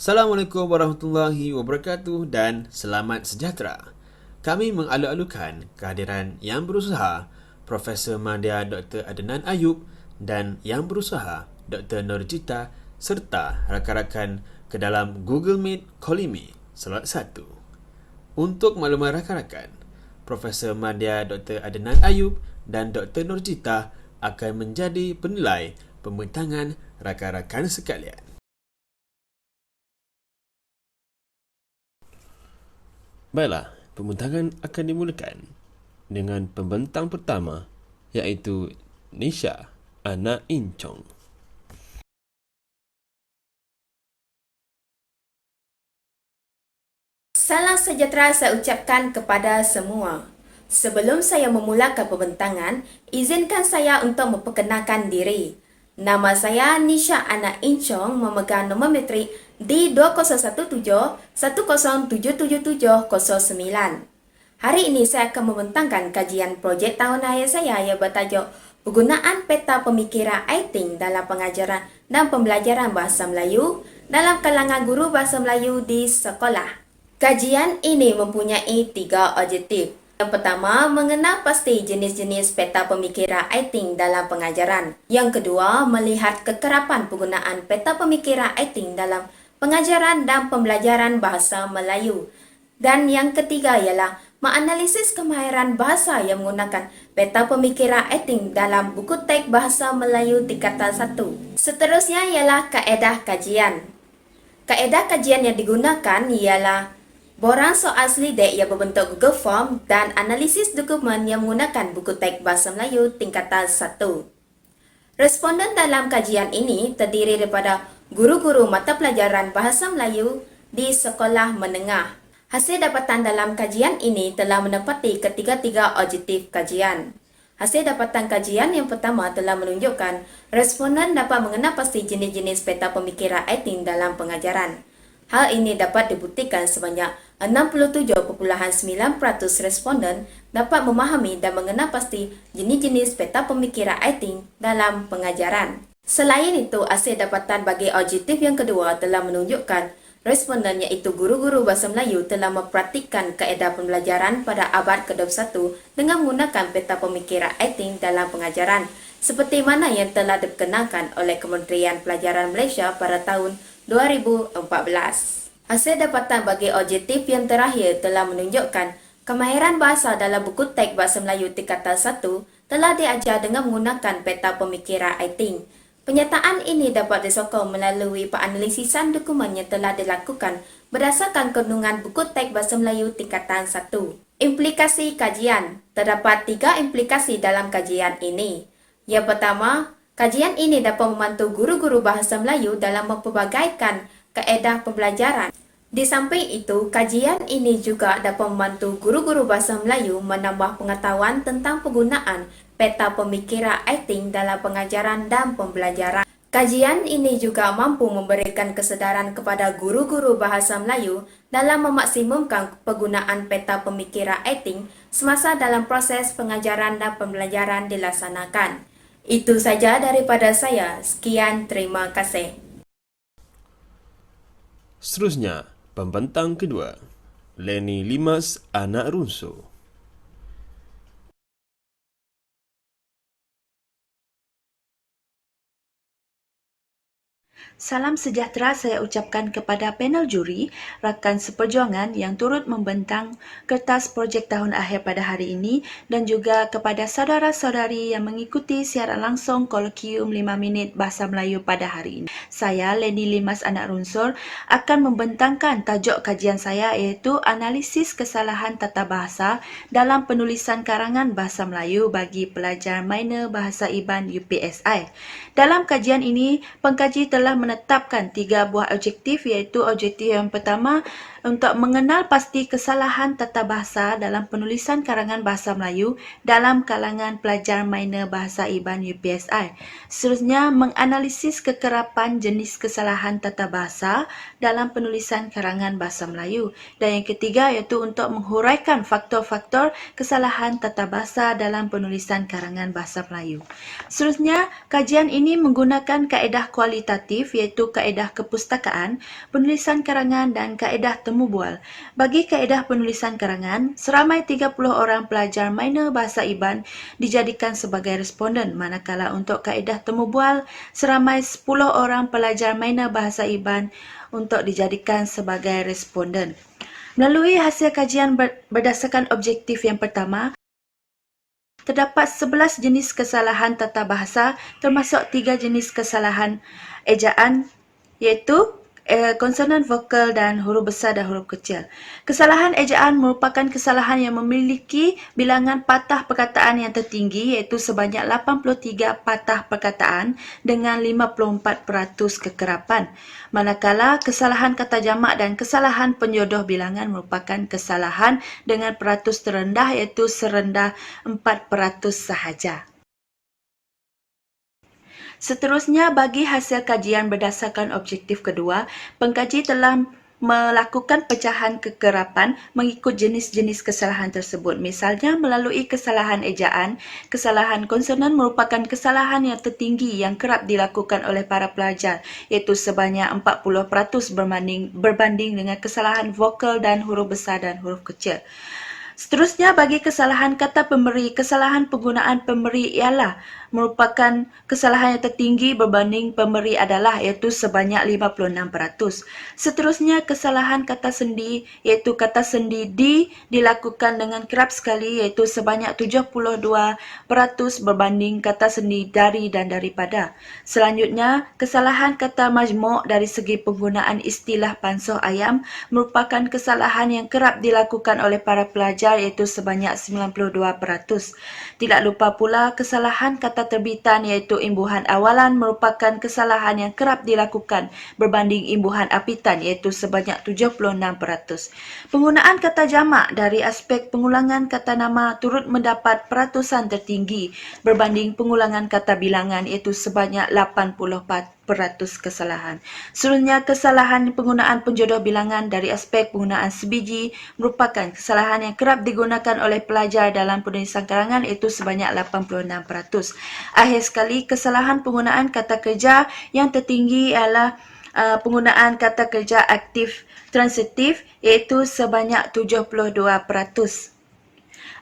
Assalamualaikum warahmatullahi wabarakatuh dan selamat sejahtera. Kami mengalu-alukan kehadiran Yang Berusaha Profesor Madya Dr. Adnan Ayub dan Yang Berusaha Dr. Nurjita serta rakan-rakan ke dalam Google Meet Kolimi Slot 1. Untuk maklumat rakan-rakan, Profesor Madya Dr. Adnan Ayub dan Dr. Nurjita akan menjadi penilai pembentangan rakan-rakan sekalian. Baiklah, pembentangan akan dimulakan dengan pembentang pertama iaitu Nisha, anak Incong. Salam sejahtera saya ucapkan kepada semua. Sebelum saya memulakan pembentangan, izinkan saya untuk memperkenalkan diri. Nama saya Nisha Anak Incong, memegang nombor metrik D2017-10777009. Hari ini saya akan membentangkan kajian projek tahun akhir saya yang bertajuk Penggunaan Peta Pemikiran Aiting dalam Pengajaran dan Pembelajaran Bahasa Melayu dalam kalangan guru bahasa Melayu di sekolah. Kajian ini mempunyai 3 objektif. Yang pertama, mengenal pasti jenis-jenis peta pemikiran Aiting dalam pengajaran. Yang kedua, melihat kekerapan penggunaan peta pemikiran Aiting dalam pengajaran dan pembelajaran bahasa Melayu. Dan yang ketiga ialah menganalisis kemahiran bahasa yang menggunakan peta pemikiran Aiting dalam buku teks bahasa Melayu tingkatan 1. Seterusnya ialah kaedah kajian. Kaedah kajian yang digunakan ialah borang soal selidik yang berbentuk Google Form dan analisis dokumen yang menggunakan buku teks bahasa Melayu tingkatan 1. Responden dalam kajian ini terdiri daripada guru-guru mata pelajaran bahasa Melayu di sekolah menengah. Hasil dapatan dalam kajian ini telah menepati ketiga-tiga objektif kajian. Hasil dapatan kajian yang pertama telah menunjukkan responden dapat mengenal pasti jenis-jenis peta pemikiran Aiting dalam pengajaran. Hal ini dapat dibuktikan sebanyak 67.9% responden dapat memahami dan mengenal pasti jenis-jenis peta pemikiran Aiting dalam pengajaran. Selain itu, hasil dapatan bagi objektif yang kedua telah menunjukkan responden iaitu guru-guru bahasa Melayu telah mempraktikkan kaedah pembelajaran pada abad ke-21 dengan menggunakan peta pemikiran Aiting dalam pengajaran seperti mana yang telah dikenalkan oleh Kementerian Pelajaran Malaysia pada tahun 2014. Hasil dapatan bagi objektif yang terakhir telah menunjukkan kemahiran bahasa dalam buku teks bahasa Melayu tingkatan 1 telah diajar dengan menggunakan peta pemikiran Aiting. Penyataan ini dapat disokong melalui penganalisisan dokumen yang telah dilakukan berdasarkan kandungan buku teks bahasa Melayu tingkatan 1. Implikasi kajian. Terdapat 3 implikasi dalam kajian ini. Yang pertama, kajian ini dapat membantu guru-guru bahasa Melayu dalam mempelbagaikan kaedah pembelajaran. Di samping itu, kajian ini juga dapat membantu guru-guru bahasa Melayu menambah pengetahuan tentang penggunaan peta pemikiran Aiting dalam pengajaran dan pembelajaran. Kajian ini juga mampu memberikan kesedaran kepada guru-guru bahasa Melayu dalam memaksimumkan penggunaan peta pemikiran Aiting semasa dalam proses pengajaran dan pembelajaran dilaksanakan. Itu saja daripada saya. Sekian, terima kasih. Seterusnya, pembentang kedua, Lenny Limas, anak Runso. Salam sejahtera saya ucapkan kepada panel juri, rakan seperjuangan yang turut membentang kertas projek tahun akhir pada hari ini dan juga kepada saudara-saudari yang mengikuti siaran langsung kolokium 5 minit Bahasa Melayu pada hari ini. Saya, Lenny Limas Anak Runsur, akan membentangkan tajuk kajian saya iaitu analisis kesalahan tata bahasa dalam penulisan karangan Bahasa Melayu bagi pelajar minor Bahasa Iban UPSI. Dalam kajian ini, pengkaji telah menetapkan 3 buah objektif iaitu objektif yang pertama untuk mengenal pasti kesalahan tata bahasa dalam penulisan karangan Bahasa Melayu dalam kalangan pelajar minor Bahasa Iban UPSI. Seterusnya, menganalisis kekerapan jenis kesalahan tata bahasa dalam penulisan karangan Bahasa Melayu. Dan yang ketiga iaitu untuk menghuraikan faktor-faktor kesalahan tata bahasa dalam penulisan karangan Bahasa Melayu. Seterusnya, kajian ini menggunakan kaedah kualitatif objektif iaitu kaedah kepustakaan, penulisan karangan dan kaedah temu bual. Bagi kaedah penulisan karangan, seramai 30 orang pelajar minor bahasa Iban dijadikan sebagai responden, manakala untuk kaedah temu bual, seramai 10 orang pelajar minor bahasa Iban untuk dijadikan sebagai responden. Melalui hasil kajian berdasarkan objektif yang pertama, terdapat 11 jenis kesalahan tata bahasa termasuk 3 jenis kesalahan ejaan iaitu konsonan vokal dan huruf besar dan huruf kecil. Kesalahan ejaan merupakan kesalahan yang memiliki bilangan patah perkataan yang tertinggi iaitu sebanyak 83 patah perkataan dengan 54% kekerapan. Manakala kesalahan kata jamak dan kesalahan penjodoh bilangan merupakan kesalahan dengan peratus terendah iaitu serendah 4% sahaja. Seterusnya, bagi hasil kajian berdasarkan objektif kedua, pengkaji telah melakukan pecahan kekerapan mengikut jenis-jenis kesalahan tersebut. Misalnya, melalui kesalahan ejaan, kesalahan konsonan merupakan kesalahan yang tertinggi yang kerap dilakukan oleh para pelajar, iaitu sebanyak 40% berbanding dengan kesalahan vokal dan huruf besar dan huruf kecil. Seterusnya, bagi kesalahan kata pemberi, kesalahan penggunaan pemberi ialah merupakan kesalahan yang tertinggi berbanding pemberi adalah iaitu sebanyak 56%. Seterusnya, kesalahan kata sendi iaitu kata sendi di dilakukan dengan kerap sekali iaitu sebanyak 72% berbanding kata sendi dari dan daripada. Selanjutnya, kesalahan kata majmuk dari segi penggunaan istilah pansuh ayam merupakan kesalahan yang kerap dilakukan oleh para pelajar iaitu sebanyak 92%. Tidak lupa pula kesalahan kata terbitan iaitu imbuhan awalan merupakan kesalahan yang kerap dilakukan berbanding imbuhan apitan iaitu sebanyak 76%. Penggunaan kata jamak dari aspek pengulangan kata nama turut mendapat peratusan tertinggi berbanding pengulangan kata bilangan iaitu sebanyak 84% kesalahan. Seterusnya, kesalahan penggunaan penjodoh bilangan dari aspek penggunaan sebiji merupakan kesalahan yang kerap digunakan oleh pelajar dalam penulisan karangan iaitu sebanyak 86%. Akhir sekali, kesalahan penggunaan kata kerja yang tertinggi ialah penggunaan kata kerja aktif transitif iaitu sebanyak 72%.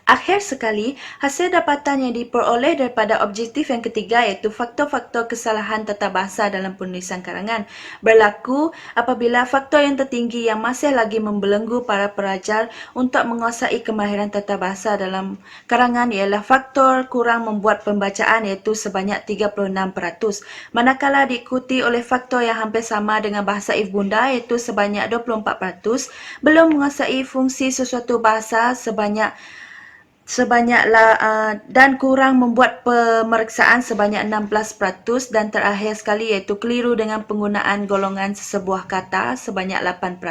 Akhir sekali, hasil dapatan yang diperoleh daripada objektif yang ketiga iaitu faktor-faktor kesalahan tata bahasa dalam penulisan karangan berlaku apabila faktor yang tertinggi yang masih lagi membelenggu para pelajar untuk menguasai kemahiran tata bahasa dalam karangan ialah faktor kurang membuat pembacaan iaitu sebanyak 36%, manakala diikuti oleh faktor yang hampir sama dengan bahasa ibunda iaitu sebanyak 24%, belum menguasai fungsi sesuatu bahasa dan kurang membuat pemeriksaan sebanyak 16%, dan terakhir sekali iaitu keliru dengan penggunaan golongan sesebuah kata sebanyak 8%.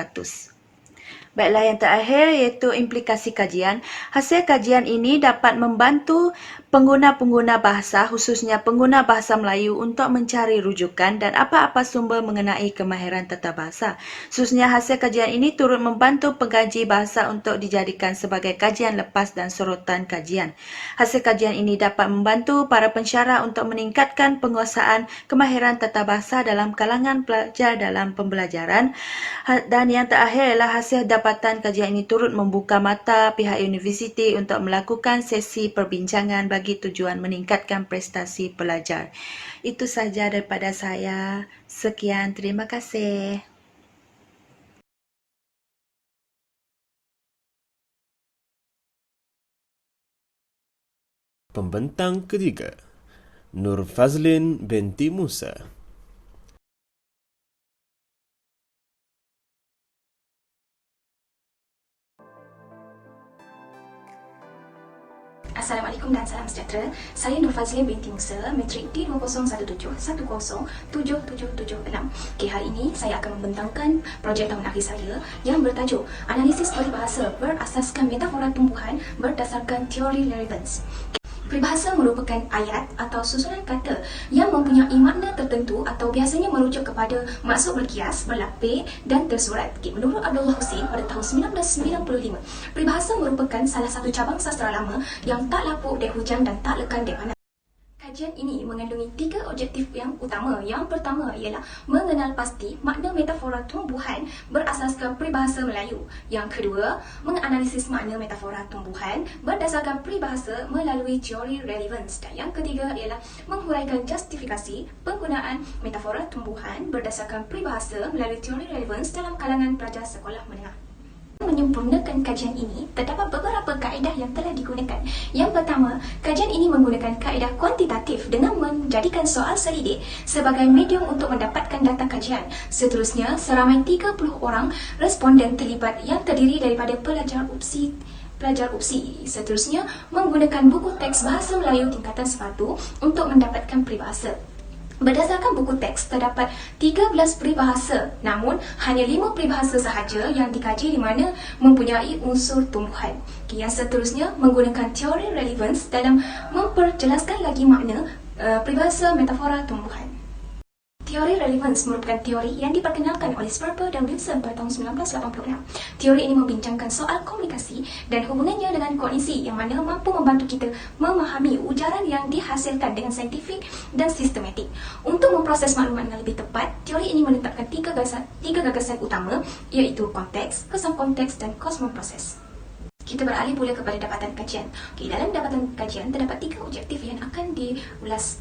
Baiklah, yang terakhir iaitu implikasi kajian. Hasil kajian ini dapat membantu pengguna-pengguna bahasa, khususnya pengguna bahasa Melayu untuk mencari rujukan dan apa-apa sumber mengenai kemahiran tata bahasa. Khususnya hasil kajian ini turut membantu pengkaji bahasa untuk dijadikan sebagai kajian lepas dan sorotan kajian. Hasil kajian ini dapat membantu para pensyarah untuk meningkatkan penguasaan kemahiran tata bahasa dalam kalangan pelajar dalam pembelajaran. Dan yang terakhir ialah hasil dapatan kajian ini turut membuka mata pihak universiti untuk melakukan sesi perbincangan bagi tujuan meningkatkan prestasi pelajar. Itu sahaja daripada saya. Sekian, terima kasih. Pembentang ketiga, Nur Fazlin binti Musa. Assalamualaikum dan salam sejahtera. Saya Nur Fazlin binti Musa, matrik D2017-1077776. Hari ini saya akan membentangkan projek tahun akhir saya yang bertajuk Analisis Peribahasa berasaskan metafora tumbuhan berdasarkan teori relevance. Peribahasa merupakan ayat atau susunan kata yang mempunyai makna tertentu atau biasanya merujuk kepada maksud berkias, berlapis dan tersurat. Menurut Abdullah Hussein pada tahun 1995, peribahasa merupakan salah satu cabang sastra lama yang tak lapuk dari hujan dan tak lekang dari panas. Kajian ini mengandungi 3 objektif yang utama. Yang pertama ialah mengenal pasti makna metafora tumbuhan berasaskan peribahasa Melayu. Yang kedua, menganalisis makna metafora tumbuhan berdasarkan peribahasa melalui teori relevance. Dan yang ketiga ialah menghuraikan justifikasi penggunaan metafora tumbuhan berdasarkan peribahasa melalui teori relevance dalam kalangan pelajar sekolah menengah. Menyempurnakan kajian ini, terdapat beberapa kaedah yang telah digunakan. Yang pertama, kajian ini menggunakan kaedah kuantitatif dengan menjadikan soal selidik sebagai medium untuk mendapatkan data kajian. Seterusnya, seramai 30 orang responden terlibat yang terdiri daripada pelajar UPSI. Seterusnya, menggunakan buku teks bahasa Melayu tingkatan 1 untuk mendapatkan peribahasa. Berdasarkan buku teks, terdapat 13 peribahasa, namun hanya 5 peribahasa sahaja yang dikaji di mana mempunyai unsur tumbuhan. Yang seterusnya, menggunakan teori relevance dalam memperjelaskan lagi makna peribahasa metafora tumbuhan. Teori relevance merupakan teori yang diperkenalkan oleh Sperber dan Wilson pada tahun 1986. Teori ini membincangkan soal komunikasi dan hubungannya dengan kognisi yang mana mampu membantu kita memahami ujaran yang dihasilkan dengan saintifik dan sistematik. Untuk memproses maklumat dengan lebih tepat, teori ini menetapkan tiga gagasan utama, iaitu konteks, kesan konteks dan kosmoproses. Kita beralih pula kepada dapatan kajian. Dalam dapatan kajian terdapat 3 objektif yang akan diulas.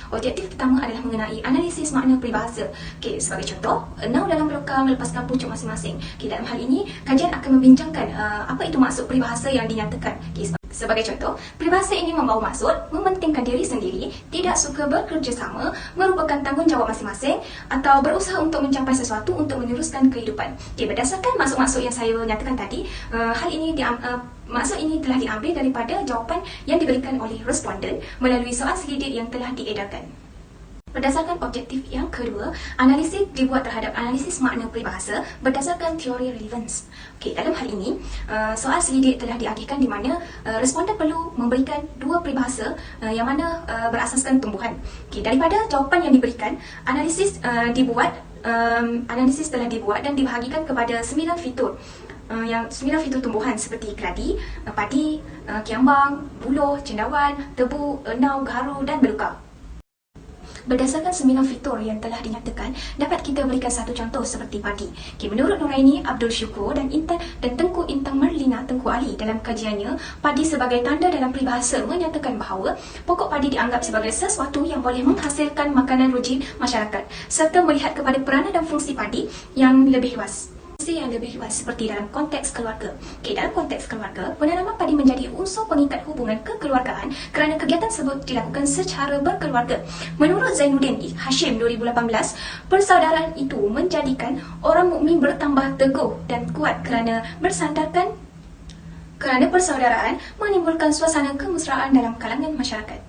Objektif pertama adalah mengenai analisis makna peribahasa. Sebagai contoh, 6 dalam blokam melepaskan pucuk masing-masing. Dalam hal ini, kajian akan membincangkan apa itu maksud peribahasa yang dinyatakan. Sebagai contoh, peribahasa ini membawa maksud mementingkan diri sendiri, tidak suka bekerjasama, merupakan tanggungjawab masing-masing atau berusaha untuk mencapai sesuatu untuk meneruskan kehidupan. Berdasarkan maksud-maksud yang saya nyatakan tadi, maksud ini telah diambil daripada jawapan yang diberikan oleh responden melalui soal selidik yang telah diedarkan. Berdasarkan objektif yang kedua, analisis dibuat terhadap analisis makna peribahasa berdasarkan teori relevance. Dalam hal ini, soal selidik telah dialihkan di mana responden perlu memberikan 2 peribahasa yang mana berasaskan tumbuhan. Daripada jawapan yang diberikan, analisis telah dibuat dan dibahagikan kepada 9 fitur. Yang 9 fitur tumbuhan seperti keladi, padi, kiambang, buluh, cendawan, tebu, enau, gaharu dan belukar. Berdasarkan 9 fitur yang telah dinyatakan, dapat kita berikan satu contoh seperti padi. Menurut Nuraini Abdul Syukur dan Tengku Intang Merlina Tengku Ali dalam kajiannya, padi sebagai tanda dalam peribahasa menyatakan bahawa pokok padi dianggap sebagai sesuatu yang boleh menghasilkan makanan rutin masyarakat serta melihat kepada peranan dan fungsi padi yang lebih luas. Seperti dalam konteks keluarga. Dalam konteks keluarga, penanaman padi menjadi unsur pengikat hubungan kekeluargaan kerana kegiatan tersebut dilakukan secara berkeluarga. Menurut Zainuddin Hashim 2018, persaudaraan itu menjadikan orang mukmin bertambah teguh dan kuat kerana persaudaraan menimbulkan suasana kemesraan dalam kalangan masyarakat.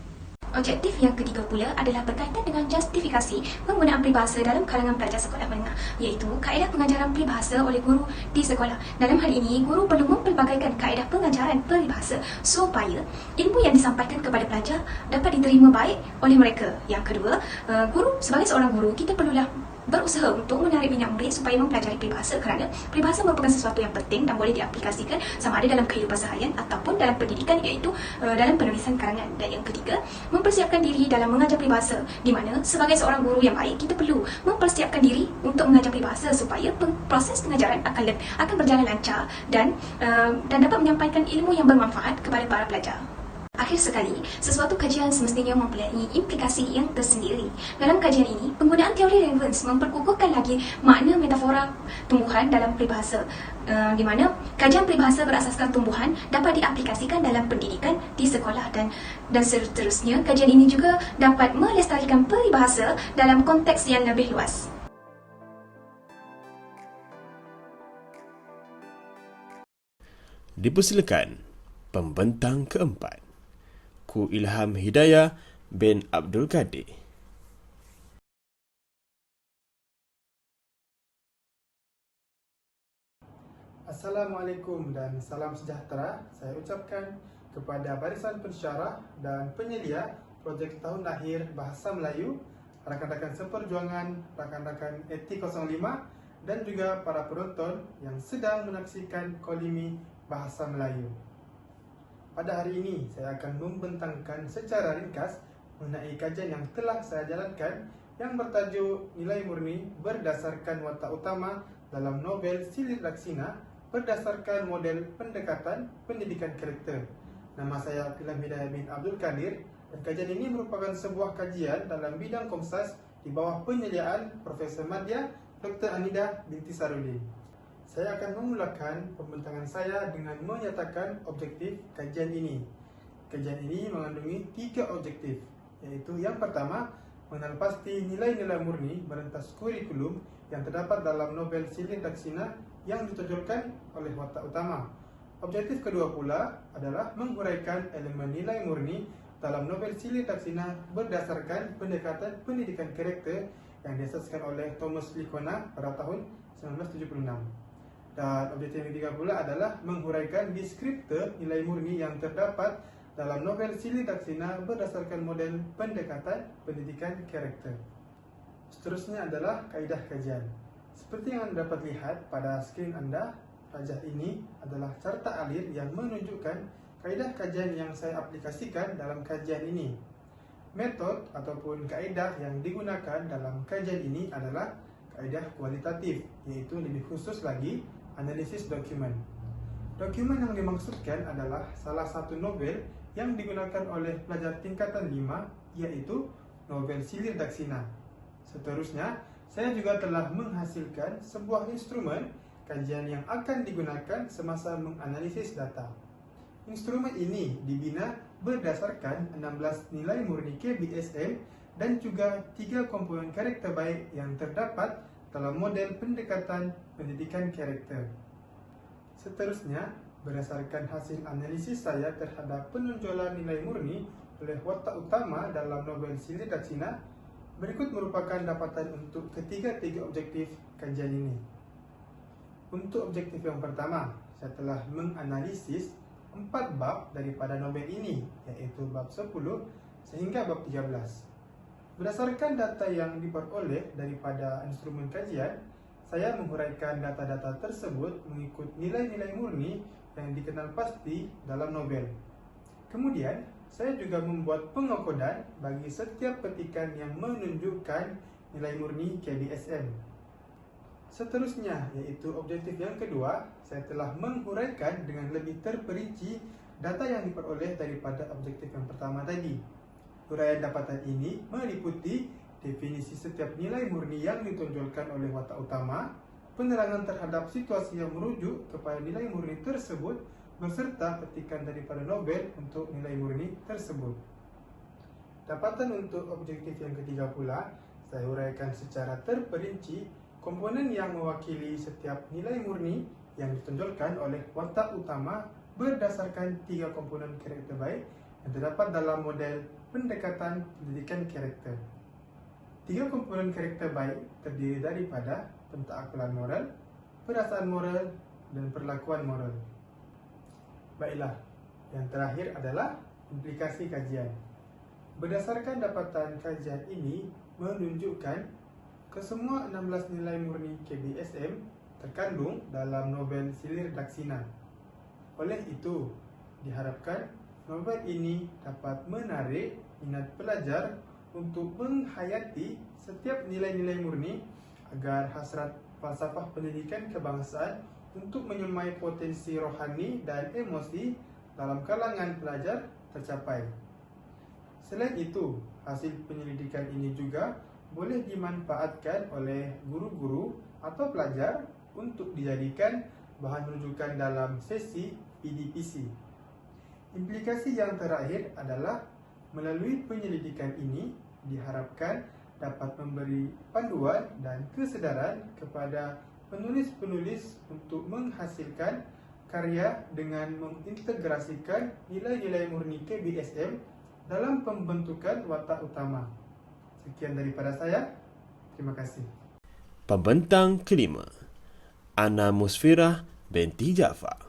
Objektif yang ketiga pula adalah berkaitan dengan justifikasi penggunaan peribahasa dalam kalangan pelajar sekolah menengah, iaitu kaedah pengajaran peribahasa oleh guru di sekolah. Dalam hal ini, guru perlu mempelbagaikan kaedah pengajaran peribahasa supaya ilmu yang disampaikan kepada pelajar dapat diterima baik oleh mereka. Yang kedua, sebagai seorang guru, kita perlulah berusaha untuk menarik minat murid supaya mempelajari peribahasa kerana peribahasa merupakan sesuatu yang penting dan boleh diaplikasikan sama ada dalam kehidupan seharian ataupun dalam pendidikan, iaitu dalam penulisan karangan. Dan yang ketiga, mempersiapkan diri dalam mengajar peribahasa, di mana sebagai seorang guru yang baik, kita perlu mempersiapkan diri untuk mengajar peribahasa supaya proses pengajaran akan berjalan lancar dan dapat menyampaikan ilmu yang bermanfaat kepada para pelajar. Akhir sekali, sesuatu kajian semestinya mempunyai implikasi yang tersendiri. Dalam kajian ini, penggunaan teori relevance memperkukuhkan lagi makna metafora tumbuhan dalam peribahasa, di mana kajian peribahasa berasaskan tumbuhan dapat diaplikasikan dalam pendidikan di sekolah dan seterusnya. Kajian ini juga dapat melestarikan peribahasa dalam konteks yang lebih luas. Dipersilakan pembentang keempat, Ku Ilham Hidayah bin Abdul Qadir. Assalamualaikum dan salam sejahtera saya ucapkan kepada barisan pensyarah dan penyelia projek tahun akhir Bahasa Melayu, rakan-rakan seperjuangan, rakan-rakan ET05 dan juga para penonton yang sedang menyaksikan Kolimi Bahasa Melayu. Pada hari ini, saya akan membentangkan secara ringkas mengenai kajian yang telah saya jalankan yang bertajuk Nilai Murni berdasarkan watak utama dalam novel Silir Daksina berdasarkan model pendekatan pendidikan karakter. Nama saya Abdullah Hidayah bin Abdul Qadir dan kajian ini merupakan sebuah kajian dalam bidang Komsas di bawah penyeliaan Profesor Madya Dr. Anidah binti Sarudin. Saya akan memulakan pembentangan saya dengan menyatakan objektif kajian ini. Kajian ini mengandungi 3 objektif, yaitu yang pertama, mengenal pasti nilai-nilai murni merentas kurikulum yang terdapat dalam novel Silir Daksina yang ditonjolkan oleh watak utama. Objektif kedua pula adalah menguraikan elemen nilai murni dalam novel Silir Daksina berdasarkan pendekatan pendidikan karakter yang diasaskan oleh Thomas Lickona pada tahun 1976. Dan objektif yang ketiga pula adalah menguraikan deskriptor nilai murni yang terdapat dalam novel Silir Daksina berdasarkan model pendekatan pendidikan karakter. Seterusnya adalah kaedah kajian. Seperti yang anda dapat lihat pada skrin anda, rajah ini adalah carta alir yang menunjukkan kaedah kajian yang saya aplikasikan dalam kajian ini. Metode ataupun kaedah yang digunakan dalam kajian ini adalah kaedah kualitatif, iaitu lebih khusus lagi analisis dokumen. Dokumen yang dimaksudkan adalah salah satu novel yang digunakan oleh pelajar tingkatan 5, yaitu novel Silir Daksina. Seterusnya, saya juga telah menghasilkan sebuah instrumen kajian yang akan digunakan semasa menganalisis data. Instrumen ini dibina berdasarkan 16 nilai murni KBSM dan juga 3 komponen karakter baik yang terdapat dalam model pendekatan pendidikan karakter. Seterusnya, berdasarkan hasil analisis saya terhadap penonjolan nilai murni oleh watak utama dalam novel Silir Daksina, berikut merupakan dapatan untuk ketiga-tiga objektif kajian ini. Untuk objektif yang pertama, saya telah menganalisis 4 bab daripada novel ini, yaitu bab 10 sehingga bab 13. Berdasarkan data yang diperoleh daripada instrumen kajian, saya menguraikan data-data tersebut mengikut nilai-nilai murni yang dikenal pasti dalam novel. Kemudian, saya juga membuat pengokodan bagi setiap petikan yang menunjukkan nilai murni KBSM. Seterusnya, yaitu objektif yang kedua, saya telah menguraikan dengan lebih terperinci data yang diperoleh daripada objektif yang pertama tadi. Uraian dapatan ini meliputi definisi setiap nilai murni yang ditonjolkan oleh watak utama, penerangan terhadap situasi yang merujuk kepada nilai murni tersebut, beserta petikan daripada novel untuk nilai murni tersebut. Dapatan untuk objektif yang ketiga pula, saya uraikan secara terperinci komponen yang mewakili setiap nilai murni yang ditonjolkan oleh watak utama berdasarkan 3 komponen karakter baik yang terdapat dalam model pendekatan pendidikan karakter. 3 komponen karakter baik terdiri daripada pentaklukan moral, perasaan moral, dan perlakuan moral. Baiklah, yang terakhir adalah implikasi kajian. Berdasarkan dapatan kajian ini menunjukkan kesemua 16 nilai murni KBSM terkandung dalam novel Silir Daksina. Oleh itu, diharapkan novel ini dapat menarik minat pelajar untuk menghayati setiap nilai-nilai murni agar hasrat falsafah pendidikan kebangsaan untuk menyemai potensi rohani dan emosi dalam kalangan pelajar tercapai. Selain itu, hasil penyelidikan ini juga boleh dimanfaatkan oleh guru-guru atau pelajar untuk dijadikan bahan rujukan dalam sesi PDPC. Implikasi yang terakhir adalah melalui penyelidikan ini diharapkan dapat memberi panduan dan kesedaran kepada penulis-penulis untuk menghasilkan karya dengan mengintegrasikan nilai-nilai murni KBSM dalam pembentukan watak utama. Sekian daripada saya. Terima kasih. Pembentang kelima, Ana Musfirah binti Jaafar.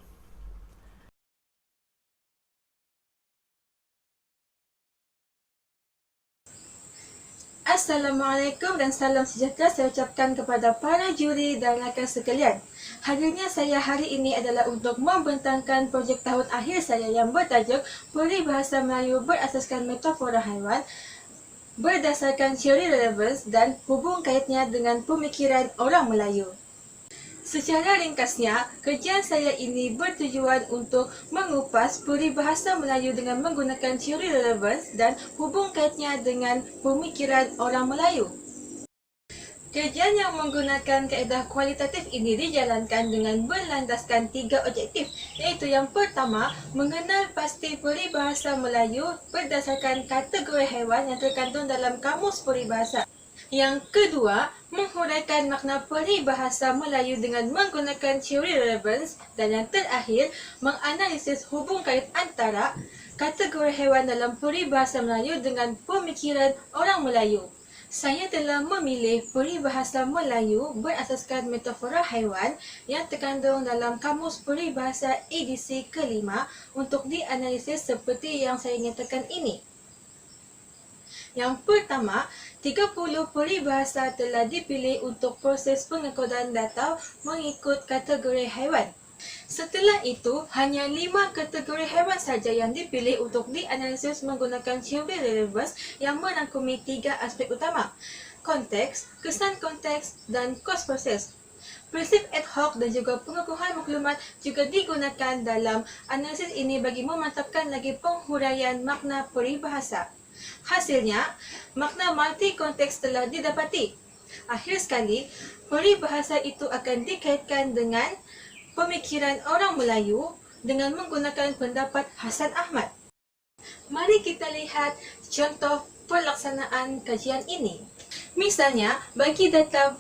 Assalamualaikum dan salam sejahtera saya ucapkan kepada para juri dan rakan sekalian. Hadirnya saya hari ini adalah untuk membentangkan projek tahun akhir saya yang bertajuk Peribahasa Melayu berasaskan metafora haiwan berdasarkan teori relevance dan hubung kaitnya dengan pemikiran orang Melayu. Secara ringkasnya, kajian saya ini bertujuan untuk mengupas peribahasa Melayu dengan menggunakan teori relevance dan hubung kaitnya dengan pemikiran orang Melayu. Kajian yang menggunakan kaedah kualitatif ini dijalankan dengan berlandaskan 3 objektif, iaitu yang pertama, mengenal pasti peribahasa Melayu berdasarkan kategori haiwan yang terkandung dalam kamus peribahasa. Yang kedua, menghuraikan makna peribahasa Melayu dengan menggunakan teori relevance. Dan yang terakhir, menganalisis hubung kait antara kategori haiwan dalam peribahasa Melayu dengan pemikiran orang Melayu. Saya telah memilih peribahasa Melayu berasaskan metafora haiwan yang terkandung dalam Kamus Peribahasa edisi kelima untuk dianalisis seperti yang saya nyatakan ini. Yang pertama, 30 peribahasa telah dipilih untuk proses pengekodan data mengikut kategori haiwan. Setelah itu, hanya 5 kategori haiwan saja yang dipilih untuk dianalisis menggunakan teori relevance yang merangkumi 3 aspek utama: konteks, kesan konteks, dan kos proses. Prinsip ad hoc dan juga pengukuhan maklumat juga digunakan dalam analisis ini bagi memantapkan lagi penghuraian makna peribahasa. Hasilnya, makna multi-konteks telah didapati. Akhir sekali, peribahasa itu akan dikaitkan dengan pemikiran orang Melayu dengan menggunakan pendapat Hasan Ahmad. Mari kita lihat contoh pelaksanaan kajian ini. Misalnya, bagi data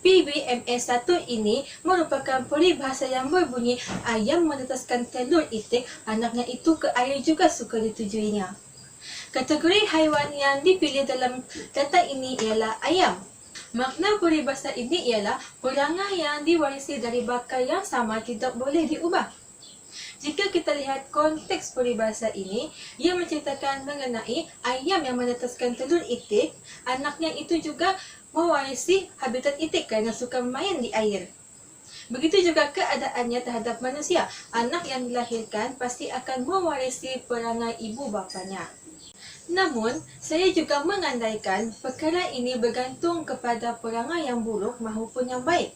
PBMS 1 ini merupakan peribahasa yang berbunyi ayam menetaskan telur itik, anaknya itu ke air juga suka ditujuinya. Kategori haiwan yang dipilih dalam data ini ialah ayam. Makna peribahasa ini ialah perangai yang diwarisi dari baka yang sama tidak boleh diubah. Jika kita lihat konteks peribahasa ini, ia menceritakan mengenai ayam yang menetaskan telur itik, anaknya itu juga mewarisi habitat itik kerana suka main di air. Begitu juga keadaannya terhadap manusia. Anak yang dilahirkan pasti akan mewarisi perangai ibu bapanya. Namun, saya juga mengandaikan perkara ini bergantung kepada perangai yang buruk maupun yang baik.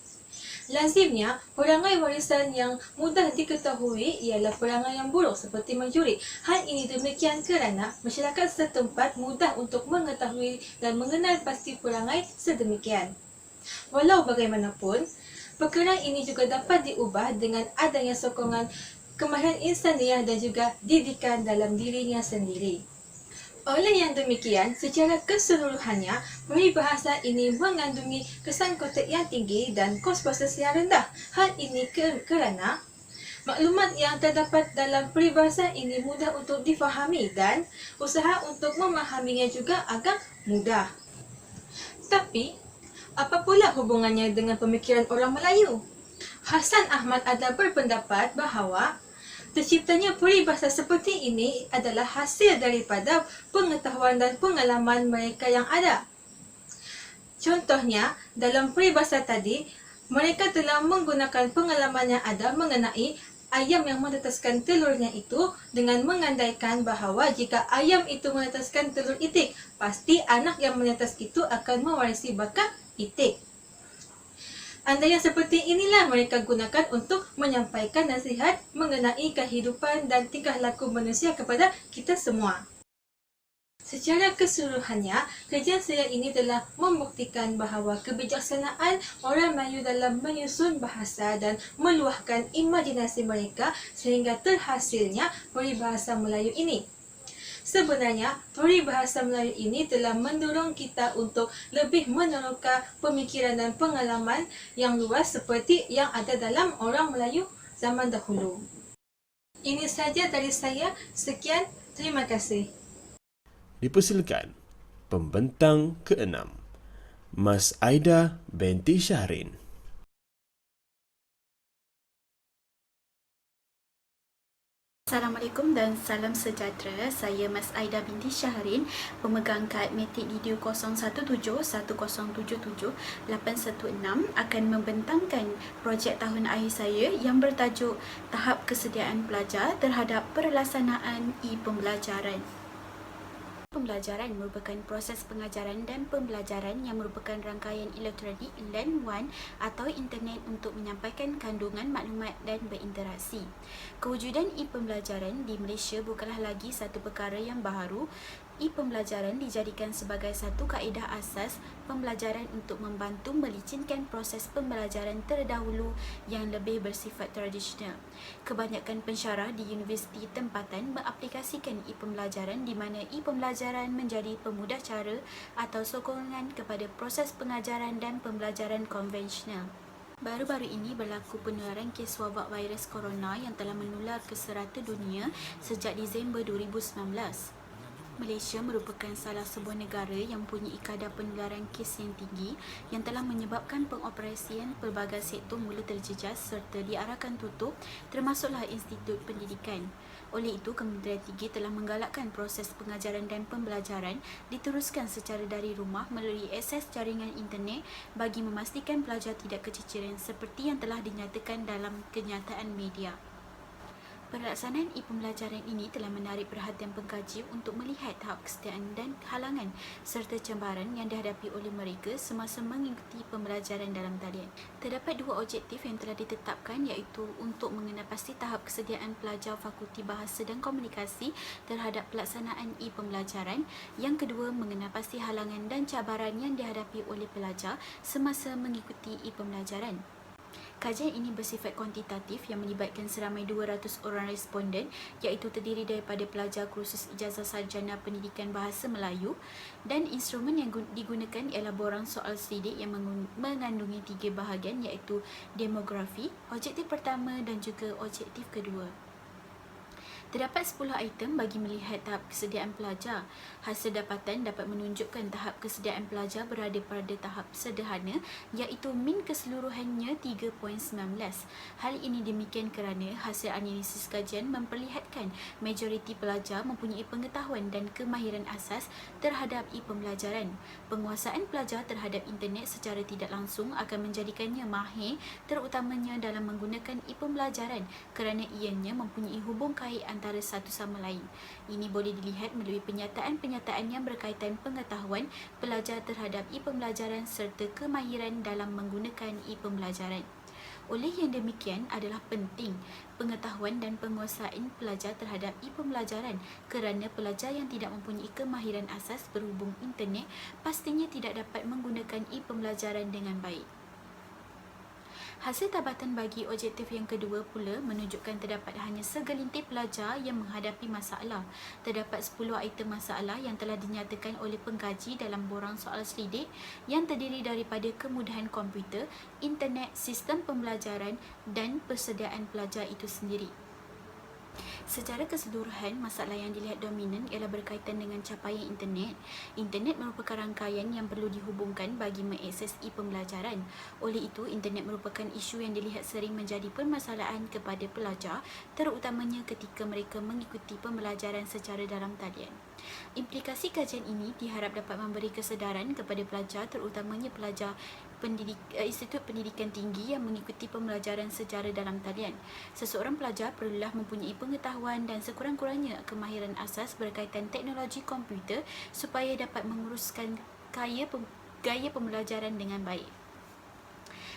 Lazimnya, perangai warisan yang mudah diketahui ialah perangai yang buruk seperti mencuri. Hal ini demikian kerana masyarakat setempat mudah untuk mengetahui dan mengenal pasti perangai sedemikian. Walau bagaimanapun, perkara ini juga dapat diubah dengan adanya sokongan kemahiran insaniah dan juga didikan dalam dirinya sendiri. Oleh yang demikian, secara keseluruhannya, peribahasa ini mengandungi kesan konteks yang tinggi dan kos proses yang rendah. Hal ini kerana maklumat yang terdapat dalam peribahasa ini mudah untuk difahami dan usaha untuk memahaminya juga agak mudah. Tapi, apa pula hubungannya dengan pemikiran orang Melayu? Hasan Ahmad ada berpendapat bahawa terciptanya peribahasa seperti ini adalah hasil daripada pengetahuan dan pengalaman mereka yang ada. Contohnya, dalam peribahasa tadi, mereka telah menggunakan pengalaman yang ada mengenai ayam yang menetaskan telurnya itu dengan mengandaikan bahawa jika ayam itu menetaskan telur itik, pasti anak yang menetas itu akan mewarisi baka itik. Andaian seperti inilah mereka gunakan untuk menyampaikan nasihat mengenai kehidupan dan tingkah laku manusia kepada kita semua. Secara keseluruhannya, kajian saya ini telah membuktikan bahawa kebijaksanaan orang Melayu dalam menyusun bahasa dan meluahkan imajinasi mereka sehingga terhasilnya peribahasa Melayu ini. Sebenarnya, peribahasa Melayu ini telah mendorong kita untuk lebih meneroka pemikiran dan pengalaman yang luas seperti yang ada dalam orang Melayu zaman dahulu. Ini saja dari saya. Sekian, terima kasih. Dipersilakan pembentang ke-6, Mas Aida binti Syahrin. Assalamualaikum dan salam sejahtera. Saya Mas Aida binti Syahrin, pemegang kad Metik Didio 0171077816, akan membentangkan projek tahun akhir saya yang bertajuk Tahap Kesediaan Pelajar terhadap Pelaksanaan E-Pembelajaran. Pembelajaran merupakan proses pengajaran dan pembelajaran yang merupakan rangkaian elektronik LAN WAN atau internet untuk menyampaikan kandungan maklumat dan berinteraksi. Kewujudan e-pembelajaran di Malaysia bukanlah lagi satu perkara yang baharu. E-pembelajaran dijadikan sebagai satu kaedah asas pembelajaran untuk membantu melicinkan proses pembelajaran terdahulu yang lebih bersifat tradisional. Kebanyakan pensyarah di universiti tempatan mengaplikasikan e-pembelajaran di mana e-pembelajaran menjadi pemudah cara atau sokongan kepada proses pengajaran dan pembelajaran konvensional. Baru-baru ini berlaku penularan kes wabak virus corona yang telah menular ke serata dunia sejak Disember 2019. Malaysia merupakan salah sebuah negara yang mempunyai kadar penularan kes yang tinggi yang telah menyebabkan pengoperasian pelbagai sektor mula terjejas serta diarahkan tutup, termasuklah institut pendidikan. Oleh itu, Kementerian Tinggi telah menggalakkan proses pengajaran dan pembelajaran diteruskan secara dari rumah melalui akses jaringan internet bagi memastikan pelajar tidak keciciran seperti yang telah dinyatakan dalam kenyataan media. Pelaksanaan e-pembelajaran ini telah menarik perhatian pengkaji untuk melihat tahap kesetiaan dan halangan serta cabaran yang dihadapi oleh mereka semasa mengikuti pembelajaran dalam talian. Terdapat dua objektif yang telah ditetapkan iaitu untuk mengenal pasti tahap kesediaan pelajar Fakulti Bahasa dan Komunikasi terhadap pelaksanaan e-pembelajaran. Yang kedua, mengenal pasti halangan dan cabaran yang dihadapi oleh pelajar semasa mengikuti e-pembelajaran. Kajian ini bersifat kuantitatif yang melibatkan seramai 200 orang responden iaitu terdiri daripada pelajar kursus ijazah sarjana pendidikan bahasa Melayu dan instrumen yang digunakan ialah borang soal selidik yang mengandungi 3 bahagian iaitu demografi, objektif pertama dan juga objektif kedua. Terdapat 10 item bagi melihat tahap kesediaan pelajar. Hasil dapatan dapat menunjukkan tahap kesediaan pelajar berada pada tahap sederhana iaitu min keseluruhannya 3.19. Hal ini demikian kerana hasil analisis kajian memperlihatkan majoriti pelajar mempunyai pengetahuan dan kemahiran asas terhadap e-pembelajaran. Penguasaan pelajar terhadap internet secara tidak langsung akan menjadikannya mahir terutamanya dalam menggunakan e-pembelajaran kerana ianya mempunyai hubung kait antara satu sama lain. Ini boleh dilihat melalui penyataan-penyataan yang berkaitan pengetahuan pelajar terhadap e-pembelajaran serta kemahiran dalam menggunakan e-pembelajaran. Oleh yang demikian adalah penting pengetahuan dan penguasaan pelajar terhadap e-pembelajaran kerana pelajar yang tidak mempunyai kemahiran asas berhubung internet pastinya tidak dapat menggunakan e-pembelajaran dengan baik. Hasil tabatan bagi objektif yang kedua pula menunjukkan terdapat hanya segelintir pelajar yang menghadapi masalah. Terdapat 10 item masalah yang telah dinyatakan oleh pengkaji dalam borang soal selidik yang terdiri daripada kemudahan komputer, internet, sistem pembelajaran dan persediaan pelajar itu sendiri. Secara keseluruhan, masalah yang dilihat dominan ialah berkaitan dengan capaian internet. Internet merupakan rangkaian yang perlu dihubungkan bagi mengakses e-pembelajaran. Oleh itu, internet merupakan isu yang dilihat sering menjadi permasalahan kepada pelajar, terutamanya ketika mereka mengikuti pembelajaran secara dalam talian. Implikasi kajian ini diharap dapat memberi kesedaran kepada pelajar, terutamanya pelajar Institut Pendidikan Tinggi yang mengikuti pembelajaran secara dalam talian. Seseorang pelajar perlulah mempunyai pengetahuan dan sekurang-kurangnya kemahiran asas berkaitan teknologi komputer supaya dapat menguruskan gaya pembelajaran dengan baik.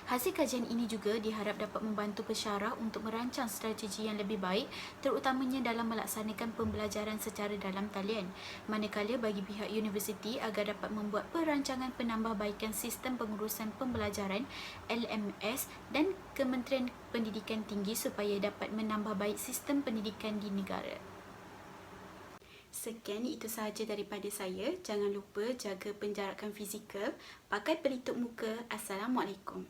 Hasil kajian ini juga diharap dapat membantu pensyarah untuk merancang strategi yang lebih baik terutamanya dalam melaksanakan pembelajaran secara dalam talian. Manakala bagi pihak universiti agar dapat membuat perancangan penambahbaikan sistem pengurusan pembelajaran LMS dan Kementerian Pendidikan Tinggi supaya dapat menambah baik sistem pendidikan di negara. Sekian, itu sahaja daripada saya. Jangan lupa jaga penjarakan fizikal, pakai pelitup muka. Assalamualaikum.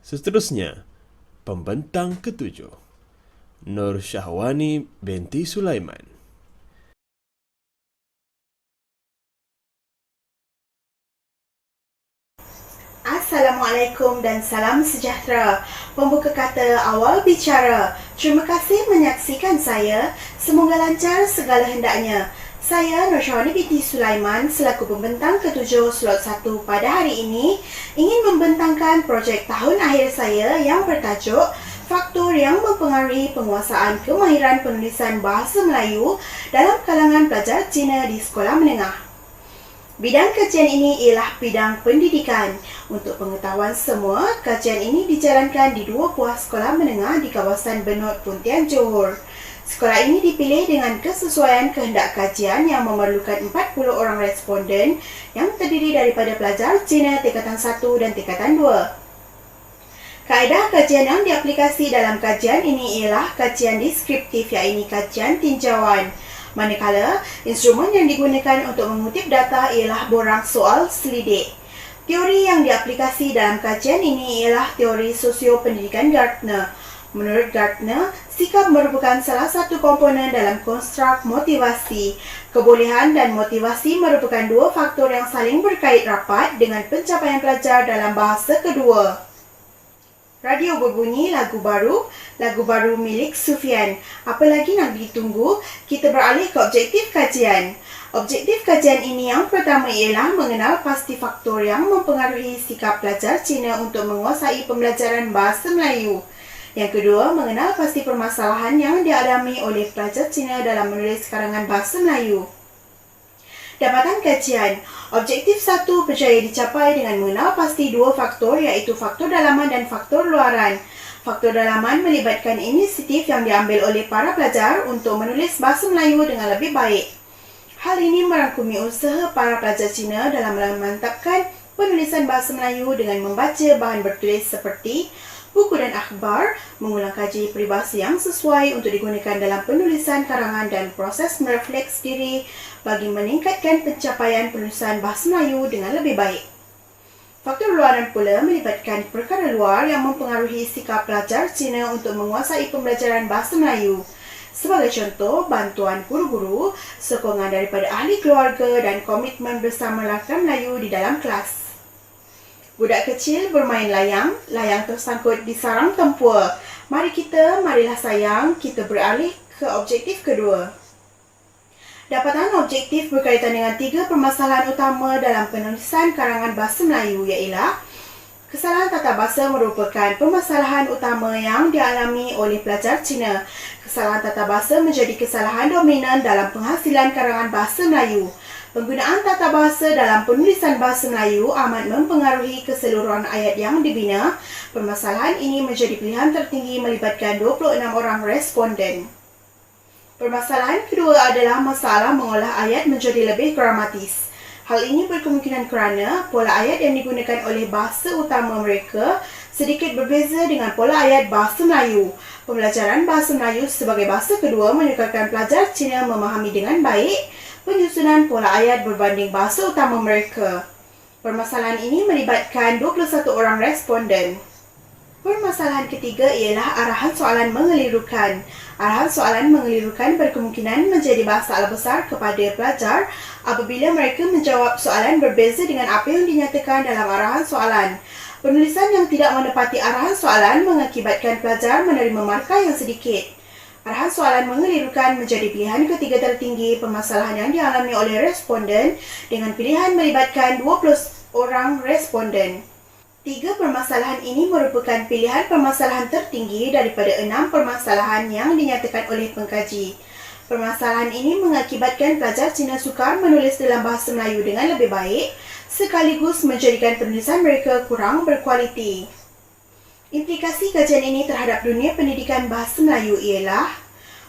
Seterusnya, pembentang ketujuh, Nur Syahwani binti Sulaiman. Assalamualaikum dan salam sejahtera. Pembuka kata awal bicara. Terima kasih menyaksikan saya. Semoga lancar segala hendaknya. Saya Nur Syahwani binti Sulaiman selaku pembentang ketujuh slot 1 pada hari ini ingin membentangkan projek tahun akhir saya yang bertajuk faktor yang mempengaruhi penguasaan kemahiran penulisan bahasa Melayu dalam kalangan pelajar Cina di sekolah menengah. Bidang kajian ini ialah bidang pendidikan. Untuk pengetahuan semua, kajian ini dijalankan di 2 buah sekolah menengah di kawasan Benut, Pontian, Johor. Sekolah ini dipilih dengan kesesuaian kehendak kajian yang memerlukan 40 orang responden yang terdiri daripada pelajar Cina tingkatan 1 dan tingkatan 2. Kaedah kajian yang diaplikasi dalam kajian ini ialah kajian deskriptif, iaitu kajian tinjauan. Manakala, instrumen yang digunakan untuk mengutip data ialah borang soal selidik. Teori yang diaplikasi dalam kajian ini ialah teori sosio-pendidikan Gardner. Menurut Gardner, sikap merupakan salah satu komponen dalam konstruk motivasi. Kebolehan dan motivasi merupakan 2 faktor yang saling berkait rapat dengan pencapaian pelajar dalam bahasa kedua. Radio berbunyi lagu baru milik Sufian. Apa lagi nak ditunggu? Kita beralih ke objektif kajian. Objektif kajian ini yang pertama ialah mengenal pasti faktor yang mempengaruhi sikap pelajar Cina untuk menguasai pembelajaran bahasa Melayu. Yang kedua, mengenal pasti permasalahan yang dialami oleh pelajar Cina dalam menulis karangan bahasa Melayu. Dapatan kajian. Objektif 1 berjaya dicapai dengan mengenal pasti 2 faktor, iaitu faktor dalaman dan faktor luaran. Faktor dalaman melibatkan inisiatif yang diambil oleh para pelajar untuk menulis bahasa Melayu dengan lebih baik. Hal ini merangkumi usaha para pelajar Cina dalam memantapkan penulisan bahasa Melayu dengan membaca bahan bertulis seperti buku dan akhbar, mengulang kaji peribahasa yang sesuai untuk digunakan dalam penulisan karangan dan proses merefleks diri bagi meningkatkan pencapaian penulisan bahasa Melayu dengan lebih baik. Faktor luaran pula melibatkan perkara luar yang mempengaruhi sikap pelajar Cina untuk menguasai pembelajaran bahasa Melayu. Sebagai contoh, bantuan guru-guru, sokongan daripada ahli keluarga dan komitmen bersama rakan Melayu di dalam kelas. Budak kecil bermain layang tersangkut di sarang tempur. Marilah sayang, kita beralih ke objektif kedua. Dapatan objektif berkaitan dengan 3 permasalahan utama dalam penulisan karangan bahasa Melayu, ialah kesalahan tata bahasa merupakan permasalahan utama yang dialami oleh pelajar Cina. Kesalahan tata bahasa menjadi kesalahan dominan dalam penghasilan karangan bahasa Melayu. Penggunaan tata bahasa dalam penulisan bahasa Melayu amat mempengaruhi keseluruhan ayat yang dibina. Permasalahan ini menjadi pilihan tertinggi melibatkan 26 orang responden. Permasalahan kedua adalah masalah mengolah ayat menjadi lebih gramatis. Hal ini berkemungkinan kerana pola ayat yang digunakan oleh bahasa utama mereka sedikit berbeza dengan pola ayat bahasa Melayu. Pembelajaran bahasa Melayu sebagai bahasa kedua menyukarkan pelajar Cina memahami dengan baik penyusunan pola ayat berbanding bahasa utama mereka. Permasalahan ini melibatkan 21 orang responden. Permasalahan ketiga ialah arahan soalan mengelirukan. Arahan soalan mengelirukan berkemungkinan menjadi masalah besar kepada pelajar apabila mereka menjawab soalan berbeza dengan apa yang dinyatakan dalam arahan soalan. Penulisan yang tidak menepati arahan soalan mengakibatkan pelajar menerima markah yang sedikit. Arahan soalan mengelirukan menjadi pilihan ketiga tertinggi permasalahan yang dialami oleh responden dengan pilihan melibatkan 20 orang responden. 3 permasalahan ini merupakan pilihan permasalahan tertinggi daripada 6 permasalahan yang dinyatakan oleh pengkaji. Permasalahan ini mengakibatkan pelajar Cina sukar menulis dalam bahasa Melayu dengan lebih baik sekaligus menjadikan penulisan mereka kurang berkualiti. Implikasi kajian ini terhadap dunia pendidikan bahasa Melayu ialah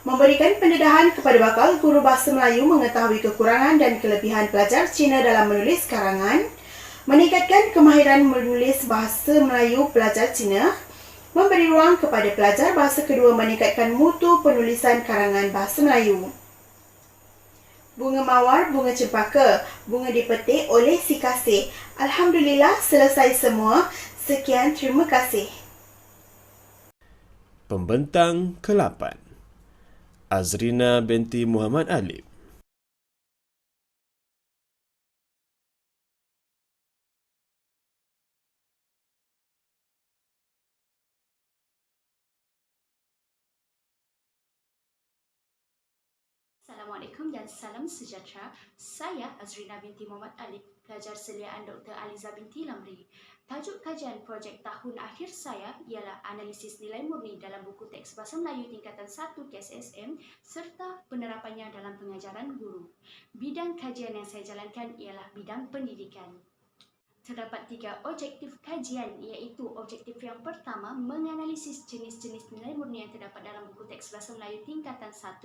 memberikan pendedahan kepada bakal guru bahasa Melayu mengetahui kekurangan dan kelebihan pelajar Cina dalam menulis karangan, meningkatkan kemahiran menulis bahasa Melayu pelajar Cina, memberi ruang kepada pelajar bahasa kedua meningkatkan mutu penulisan karangan bahasa Melayu. Bunga mawar, bunga cempaka, bunga dipetik oleh si kasih. Alhamdulillah, selesai semua. Sekian, terima kasih. Pembentang ke-8 Azrina binti Muhammad Alif. Assalamualaikum dan salam sejahtera. Saya Azrina binti Muhammad Alif, pelajar seliaan Dr. Aliza binti Lamri. Tajuk kajian projek tahun akhir saya ialah analisis nilai murni dalam buku teks Bahasa Melayu tingkatan 1 KSSM serta penerapannya dalam pengajaran guru. Bidang kajian yang saya jalankan ialah bidang pendidikan. Terdapat 3 objektif kajian, iaitu objektif yang pertama menganalisis jenis-jenis nilai murni yang terdapat dalam buku teks Bahasa Melayu tingkatan 1.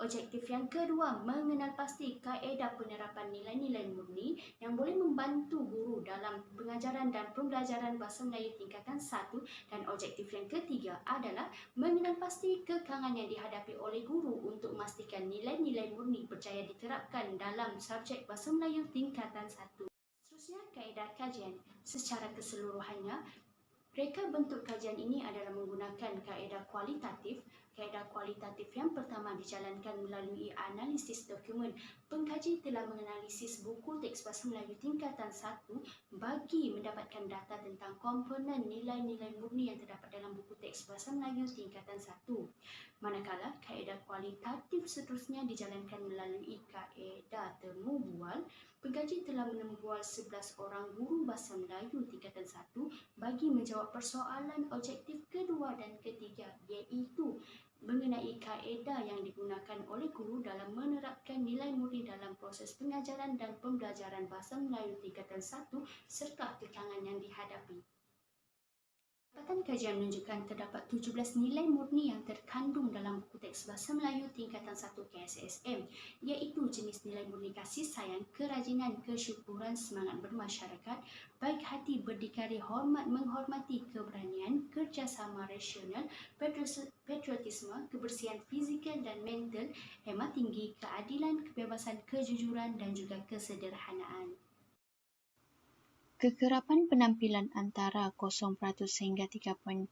Objektif yang kedua mengenal pasti kaedah penerapan nilai-nilai murni yang boleh membantu guru dalam pengajaran dan pembelajaran Bahasa Melayu tingkatan 1. Dan objektif yang ketiga adalah mengenal pasti kekangan yang dihadapi oleh guru untuk memastikan nilai-nilai murni berjaya diterapkan dalam subjek Bahasa Melayu tingkatan 1. Seterusnya, kaedah kajian. Secara keseluruhannya, reka bentuk kajian ini adalah menggunakan kaedah kualitatif. Kaedah kualitatif yang pertama dijalankan melalui analisis dokumen. Pengkaji telah menganalisis buku teks Bahasa Melayu tingkatan 1 bagi mendapatkan data tentang komponen nilai-nilai murni yang terdapat dalam buku teks Bahasa Melayu tingkatan 1. Manakala kaedah kualitatif seterusnya dijalankan melalui kaedah temu bual. Pengkaji telah menemu bual 11 orang guru Bahasa Melayu tingkatan 1 bagi menjawab persoalan objektif kedua dan ketiga, iaitu mengenai kaedah yang digunakan oleh guru dalam menerapkan nilai murni dalam proses pengajaran dan pembelajaran Bahasa Melayu tingkatan 1 serta kekangan yang dihadapi. Dapatan kajian menunjukkan terdapat 17 nilai murni yang terkandung dalam buku teks Bahasa Melayu tingkatan 1 KSSM, iaitu jenis nilai murni kasih sayang, kerajinan, kesyukuran, semangat bermasyarakat, baik hati, berdikari, hormat, menghormati, keberanian, kerjasama rasional, patriotisme, kebersihan fizikal dan mental, hemat tinggi, keadilan, kebebasan, kejujuran dan juga kesederhanaan. Kekerapan penampilan antara 0% hingga 3.0%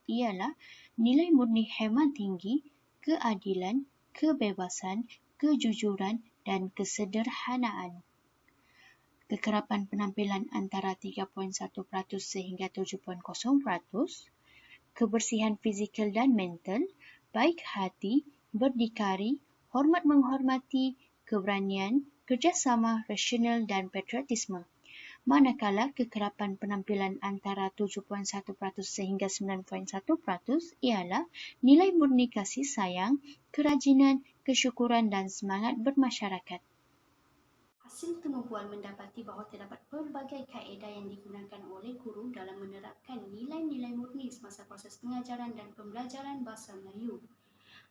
ialah nilai murni hemat tinggi, keadilan, kebebasan, kejujuran dan kesederhanaan. Kekerapan penampilan antara 3.1% sehingga 7.0%, kebersihan fizikal dan mental, baik hati, berdikari, hormat menghormati, keberanian, kerjasama, rasional dan patriotisme. Manakala kekerapan penampilan antara 7.1% sehingga 9.1% ialah nilai murni kasih sayang, kerajinan, kesyukuran dan semangat bermasyarakat. Hasil temu bual mendapati bahawa terdapat pelbagai kaedah yang digunakan oleh guru dalam menerapkan nilai-nilai murni semasa proses pengajaran dan pembelajaran Bahasa Melayu.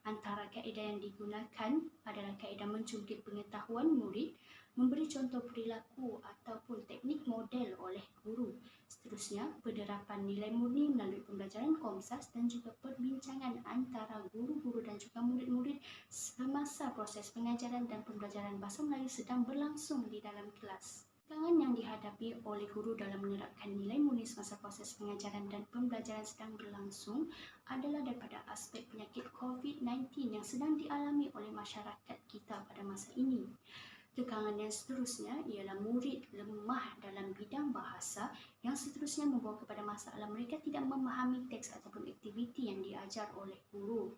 Antara kaedah yang digunakan adalah kaedah mencungkil pengetahuan murid, memberi contoh perilaku ataupun teknik model oleh guru. Seterusnya, penerapan nilai murni melalui pembelajaran komsas dan juga perbincangan antara guru-guru dan juga murid-murid semasa proses pengajaran dan pembelajaran Bahasa Melayu sedang berlangsung di dalam kelas. Tantangan yang dihadapi oleh guru dalam menerapkan nilai murni semasa proses pengajaran dan pembelajaran sedang berlangsung adalah daripada aspek penyakit COVID-19 yang sedang dialami oleh masyarakat kita pada masa ini. Kekangan yang seterusnya ialah murid lemah dalam bidang bahasa yang seterusnya membawa kepada masalah mereka tidak memahami teks ataupun aktiviti yang diajar oleh guru.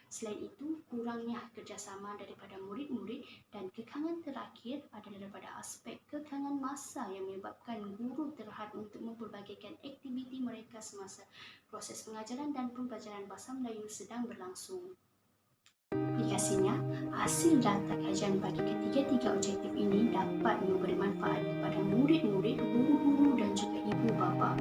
Selain itu, kurangnya kerjasama daripada murid-murid dan kekangan terakhir adalah daripada aspek kekangan masa yang menyebabkan guru terhad untuk mempelbagaikan aktiviti mereka semasa proses pengajaran dan pembelajaran Bahasa Melayu sedang berlangsung. Aplikasinya, hasil data kajian bagi ketiga-tiga objektif ini dapat memberi manfaat kepada murid-murid, guru-guru dan juga ibu bapa.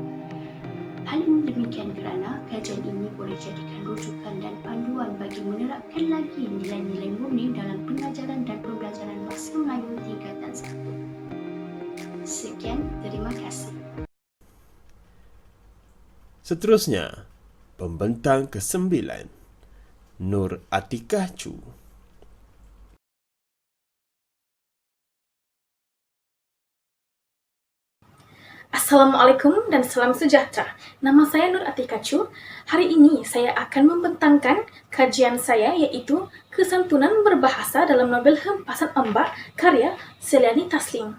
Hal ini demikian kerana kajian ini boleh jadikan rujukan dan panduan bagi menerapkan lagi nilai-nilai murni dalam pengajaran dan pembelajaran Bahasa Melayu tingkatan 1. Sekian, terima kasih. Seterusnya, pembentang ke-9, Nur Atikah Chu. Assalamualaikum dan salam sejahtera. Nama saya Nur Atikah Chu. Hari ini saya akan membentangkan kajian saya iaitu Kesantunan Berbahasa dalam novel Hempasan Ombak karya Seliani Taslim.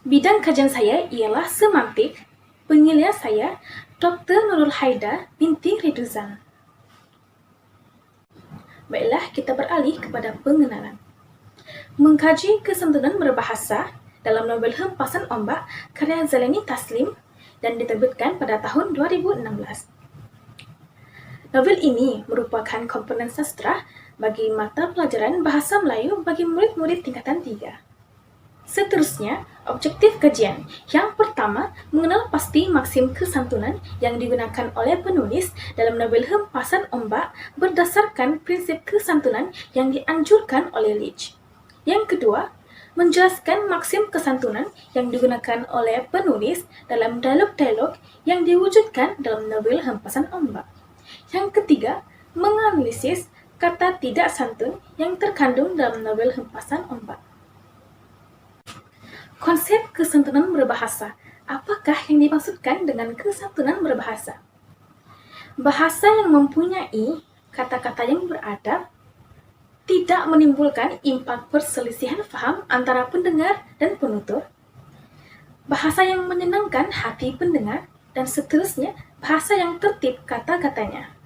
Bidang kajian saya ialah semantik. Penilaian saya Dr. Nurul Haida binti Riduzan. Baiklah, kita beralih kepada pengenalan. Mengkaji kesantunan berbahasa dalam novel Hempasan Ombak karya Zalani Taslim dan diterbitkan pada tahun 2016. Novel ini merupakan komponen sastra bagi mata pelajaran Bahasa Melayu bagi murid-murid tingkatan 3. Seterusnya, objektif kajian. Yang pertama, mengenal pasti maksim kesantunan yang digunakan oleh penulis dalam novel Hempasan Ombak berdasarkan prinsip kesantunan yang dianjurkan oleh Leach. Yang kedua, menjelaskan maksim kesantunan yang digunakan oleh penulis dalam dialog-dialog yang diwujudkan dalam novel Hempasan Ombak. Yang ketiga, menganalisis kata tidak santun yang terkandung dalam novel Hempasan Ombak. Konsep kesantunan berbahasa. Apakah yang dimaksudkan dengan kesantunan berbahasa? Bahasa yang mempunyai kata-kata yang beradab tidak menimbulkan impak perselisihan faham antara pendengar dan penutur. Bahasa yang menyenangkan hati pendengar dan seterusnya, bahasa yang tertib kata-katanya.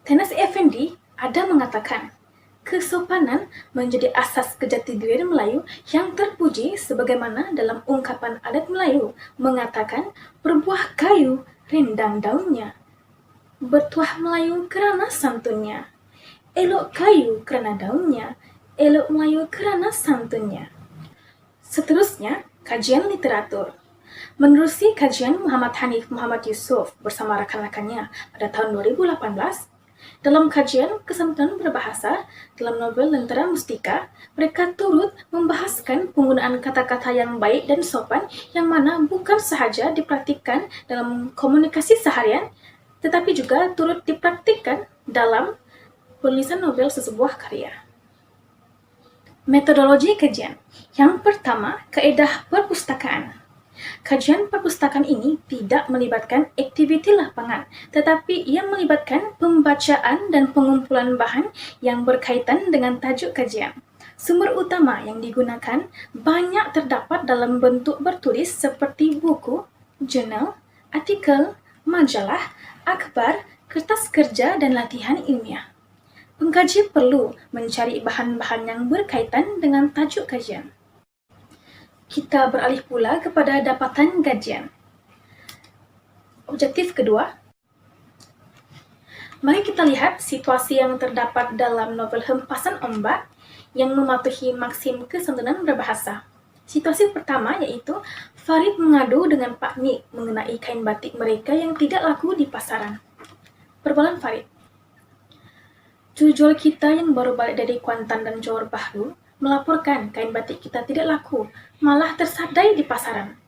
Tenas Effendi ada mengatakan, kesopanan menjadi asas kejati diri Melayu yang terpuji sebagaimana dalam ungkapan adat Melayu mengatakan berbuah kayu rendang daunnya, bertuah Melayu kerana santunnya, elok kayu kerana daunnya, elok Melayu kerana santunnya. Seterusnya, kajian literatur. Menerusi kajian Muhammad Hanif Muhammad Yusof bersama rakan-rakannya pada tahun 2018, dalam kajian kesantunan berbahasa dalam novel Lentera Mustika, mereka turut membahaskan penggunaan kata-kata yang baik dan sopan yang mana bukan sahaja dipraktikkan dalam komunikasi seharian, tetapi juga turut dipraktikkan dalam penulisan novel sesebuah karya. Metodologi kajian. Yang pertama, kaedah perpustakaan. Kajian perpustakaan ini tidak melibatkan aktiviti lapangan, tetapi ia melibatkan pembacaan dan pengumpulan bahan yang berkaitan dengan tajuk kajian. Sumber utama yang digunakan banyak terdapat dalam bentuk bertulis seperti buku, jurnal, artikel, majalah, akhbar, kertas kerja dan latihan ilmiah. Pengkaji perlu mencari bahan-bahan yang berkaitan dengan tajuk kajian. Kita beralih pula kepada dapatan kajian. Objektif kedua, mari kita lihat situasi yang terdapat dalam novel Hempasan Ombak yang mematuhi maksim kesantunan berbahasa. Situasi pertama yaitu Farid mengadu dengan Pak Nik mengenai kain batik mereka yang tidak laku di pasaran. Perbualan Farid. Jual kita yang baru balik dari Kuantan dan Johor Bahru melaporkan kain batik kita tidak laku, malah tersadai di pasaran.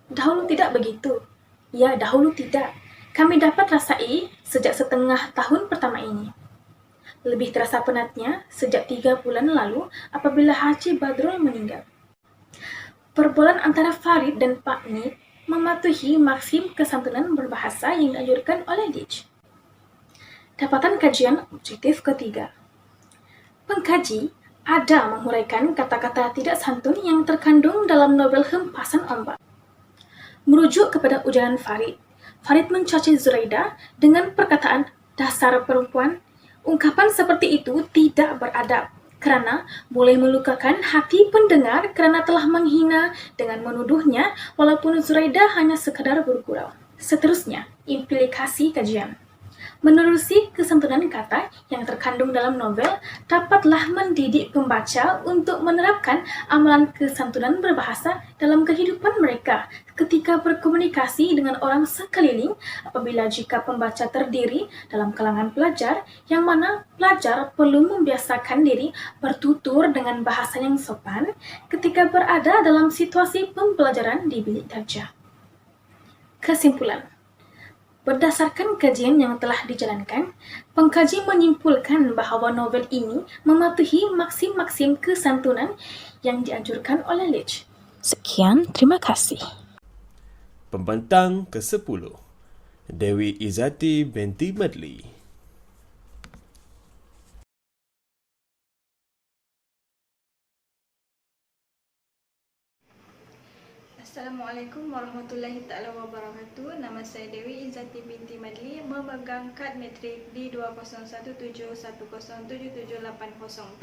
Dahulu tidak begitu. Ya, dahulu tidak. Kami dapat rasai sejak setengah tahun pertama ini. Lebih terasa penatnya sejak 3 bulan lalu apabila Haji Badrul meninggal. Perbualan antara Farid dan Pak Nik mematuhi maksim kesantunan berbahasa yang dianjurkan oleh Leach. Dapatan kajian objektif ketiga. Pengkaji ada menghuraikan kata-kata tidak santun yang terkandung dalam novel Hempasan Ombak. Merujuk kepada ujaran Farid, Farid mencaci Zuraida dengan perkataan dasar perempuan. Ungkapan seperti itu tidak beradab kerana boleh melukakan hati pendengar kerana telah menghina dengan menuduhnya walaupun Zuraida hanya sekadar bergurau. Seterusnya, implikasi kajian. Menerusi kesantunan kata yang terkandung dalam novel dapatlah mendidik pembaca untuk menerapkan amalan kesantunan berbahasa dalam kehidupan mereka ketika berkomunikasi dengan orang sekeliling apabila jika pembaca terdiri dalam kalangan pelajar yang mana pelajar perlu membiasakan diri bertutur dengan bahasa yang sopan ketika berada dalam situasi pembelajaran di bilik darjah. Kesimpulan. Berdasarkan kajian yang telah dijalankan, pengkaji menyimpulkan bahawa novel ini mematuhi maksim-maksim kesantunan yang dianjurkan oleh Leach. Sekian, terima kasih. Pembentang ke-10, Dewi Izzati binti Madli. Assalamualaikum Assalamualaikum warahmatullahi taala wabarakatuh. Nama saya Dewi Izzati binti Madli, memegang kad matrik D20171077804.